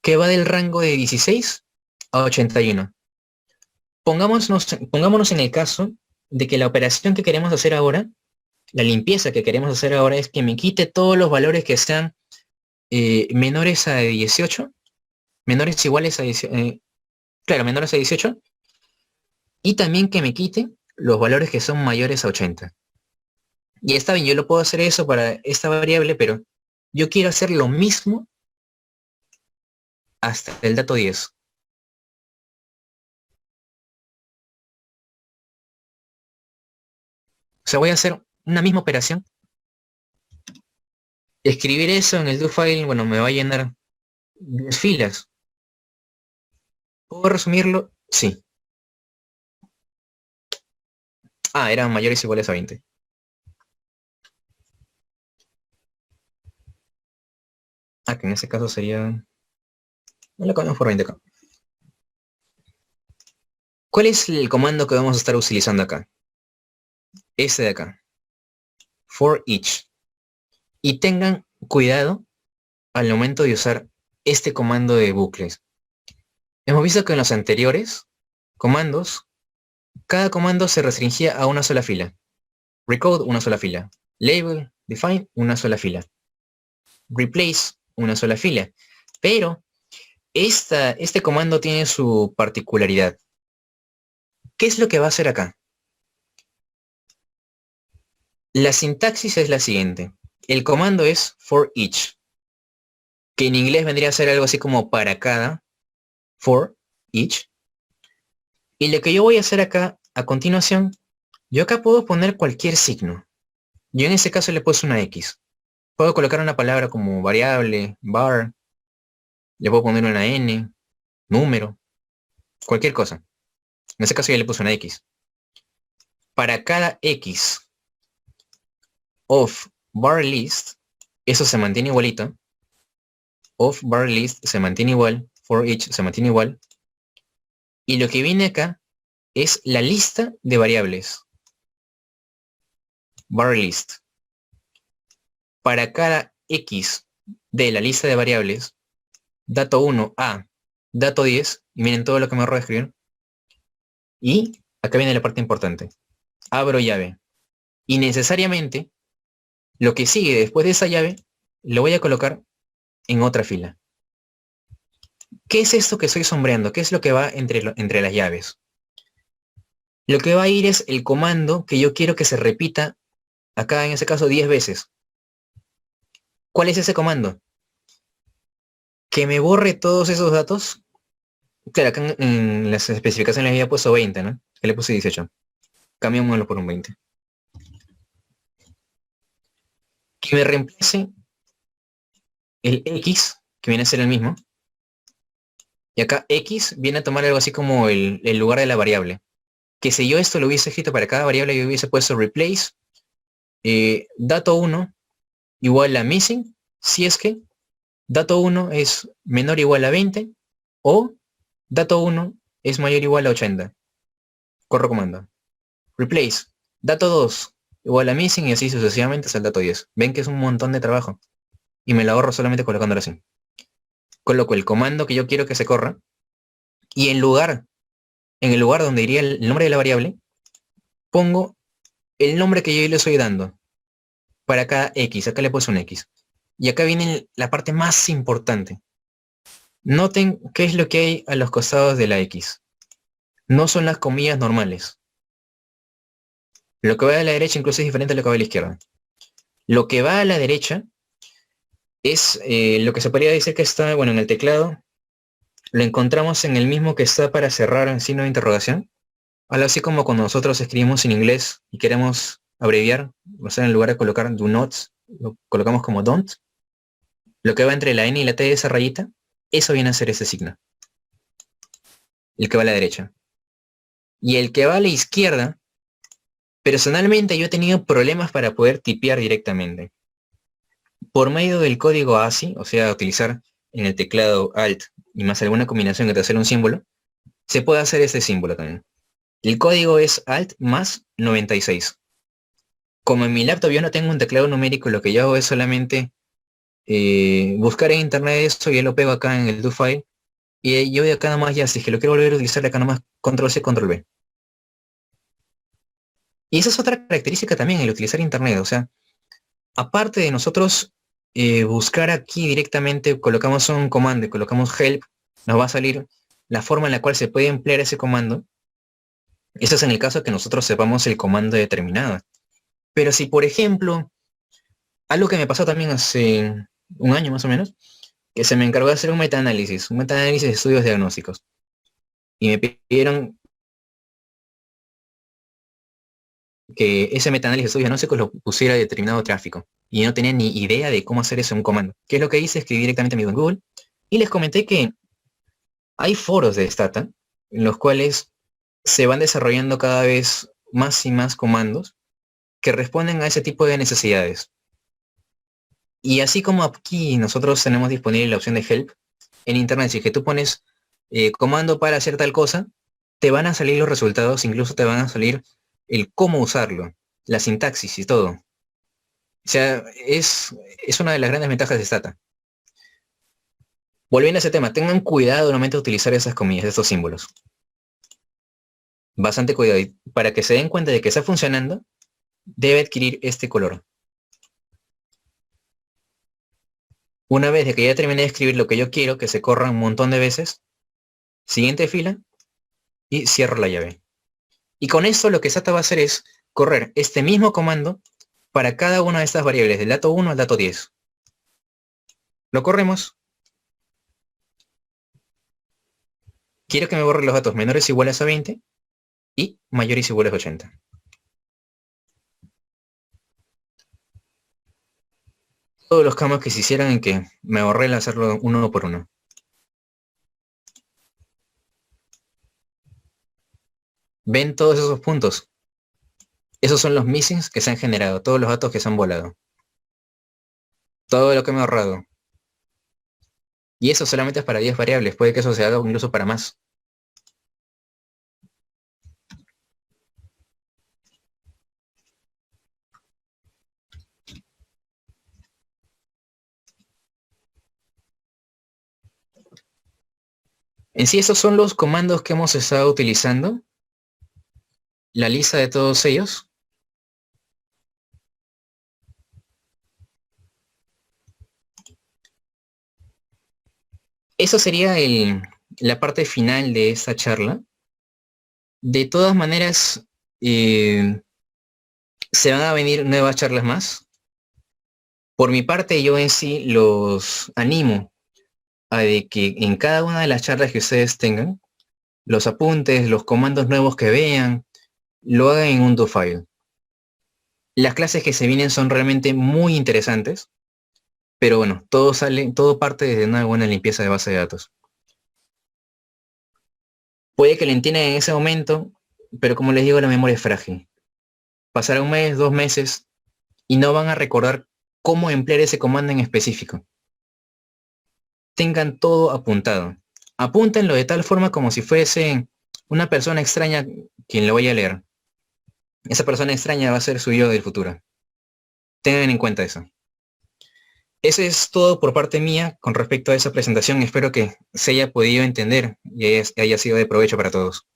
que va del rango de 16 a 81. Pongámonos en el caso de que la operación que queremos hacer ahora, la limpieza que queremos hacer ahora es que me quite todos los valores que sean menores a 18, menores iguales a 18, claro, menores a 18, y también que me quite los valores que son mayores a 80. Y está bien, yo lo puedo hacer eso para esta variable, pero yo quiero hacer lo mismo hasta el dato 10. O sea, voy a hacer una misma operación. Escribir eso en el do file, bueno, me va a llenar 10 filas. ¿Puedo resumirlo? Sí. Ah, eran mayores o iguales a 20. Ah, que en ese caso sería... No lo cambiamos por 20 acá. ¿Cuál es el comando que vamos a estar utilizando acá? Este de acá. For each. Y tengan cuidado al momento de usar este comando de bucles. Hemos visto que en los anteriores comandos, cada comando se restringía a una sola fila. Recode, una sola fila. Label, define, una sola fila. Replace, una sola fila. Pero este comando tiene su particularidad. ¿Qué es lo que va a hacer acá? La sintaxis es la siguiente. El comando es for each, que en inglés vendría a ser algo así como para cada, for each. Y lo que yo voy a hacer acá, a continuación, yo acá puedo poner cualquier signo. Yo en ese caso le puse una X. Puedo colocar una palabra como variable, var, le puedo poner una N, número, cualquier cosa. En ese caso ya le puse una X. Para cada X of var list, eso se mantiene igualito. Of var list se mantiene igual. For each se mantiene igual. Y lo que viene acá es la lista de variables. Var list. Para cada X de la lista de variables, dato 1 a dato 10, y miren todo lo que me acabo de escribir, y acá viene la parte importante. Abro llave. Y necesariamente, lo que sigue después de esa llave, lo voy a colocar en otra fila. ¿Qué es esto que estoy sombreando? ¿Qué es lo que va entre las llaves? Lo que va a ir es el comando que yo quiero que se repita, acá en ese caso 10 veces. ¿Cuál es ese comando? Que me borre todos esos datos. Claro, acá en las especificaciones le había puesto 20, ¿no? Que le puse 18. Cambiémoslo por un 20. Que me reemplace el X, que viene a ser el mismo. Y acá X viene a tomar algo así como el lugar de la variable. Que si yo esto lo hubiese escrito para cada variable, yo hubiese puesto replace dato 1 igual a missing, si es que dato 1 es menor o igual a 20 o dato 1 es mayor o igual a 80. Corro comando. Replace dato 2 igual a missing y así sucesivamente hasta el dato 10. Ven que es un montón de trabajo y me lo ahorro solamente colocándolo así. Coloco el comando que yo quiero que se corra y en el lugar donde iría el nombre de la variable, pongo el nombre que yo le estoy dando para cada X. Acá le puse un X. Y acá viene la parte más importante. Noten qué es lo que hay a los costados de la X. No son las comillas normales. Lo que va a la derecha incluso es diferente a lo que va a la izquierda. Lo que va a la derecha es lo que se podría decir que está, bueno, en el teclado. Lo encontramos en el mismo que está para cerrar en signo de interrogación. Algo así como cuando nosotros escribimos en inglés y queremos abreviar, o sea, en lugar de colocar do not, lo colocamos como don't. Lo que va entre la N y la T de esa rayita, eso viene a ser ese signo. El que va a la derecha. Y el que va a la izquierda, personalmente yo he tenido problemas para poder tipear directamente. Por medio del código ASCII, o sea, utilizar en el teclado Alt y más alguna combinación que te hacer un símbolo, se puede hacer este símbolo también. El código es Alt más 96. Como en mi laptop yo no tengo un teclado numérico, lo que yo hago es solamente buscar en internet esto y yo lo pego acá en el do file. Y yo de acá nomás ya, si es que lo quiero volver a utilizar, acá nomás control C, control V. Y esa es otra característica también, el utilizar internet. O sea, aparte de nosotros buscar aquí directamente, colocamos un comando y colocamos help, nos va a salir la forma en la cual se puede emplear ese comando. Eso es en el caso de que nosotros sepamos el comando determinado. Pero si, por ejemplo, algo que me pasó también hace un año más o menos, que se me encargó de hacer un metaanálisis de estudios diagnósticos. Y me pidieron que ese metaanálisis de estudios diagnósticos lo pusiera a determinado tráfico. Y no tenía ni idea de cómo hacer eso en un comando. ¿Qué es lo que hice? Escribí directamente en Google y les comenté que hay foros de Stata en los cuales se van desarrollando cada vez más y más comandos que responden a ese tipo de necesidades. Y así como aquí nosotros tenemos disponible la opción de help en internet, si es que tú pones comando para hacer tal cosa, te van a salir los resultados, incluso te van a salir el cómo usarlo, la sintaxis y todo. O sea, es una de las grandes ventajas de Stata. Volviendo a ese tema, tengan cuidado al momento de utilizar esas comillas, estos símbolos. Bastante cuidado. Y para que se den cuenta de que está funcionando, debe adquirir este color. Una vez de que ya terminé de escribir lo que yo quiero, que se corra un montón de veces, siguiente fila y cierro la llave. Y con esto lo que Stata va a hacer es correr este mismo comando para cada una de estas variables, del dato 1 al dato 10. Lo corremos. Quiero que me borre los datos menores o iguales a 20 y mayores o iguales a 80. Todos los cambios que se hicieran en que me ahorré el hacerlo uno por uno. ¿Ven todos esos puntos? Esos son los missings que se han generado, todos los datos que se han volado. Todo lo que me he ahorrado. Y eso solamente es para 10 variables, puede que eso se haga incluso para más. En sí, esos son los comandos que hemos estado utilizando la lista de todos ellos. Eso sería la parte final de esta charla. De todas maneras, se van a venir nuevas charlas más. Por mi parte, yo en sí los animo a de que en cada una de las charlas que ustedes tengan, los apuntes, los comandos nuevos que vean, lo hagan en un DoFile. Las clases que se vienen son realmente muy interesantes, pero bueno, todo parte desde una buena limpieza de base de datos. Puede que lo entiendan en ese momento, pero como les digo, la memoria es frágil. Pasará un mes, 2 meses, y no van a recordar cómo emplear ese comando en específico. Tengan todo apuntado. Apúntenlo de tal forma como si fuese una persona extraña quien lo vaya a leer. Esa persona extraña va a ser su yo del futuro. Tengan en cuenta eso. Eso es todo por parte mía con respecto a esa presentación. Espero que se haya podido entender y haya sido de provecho para todos.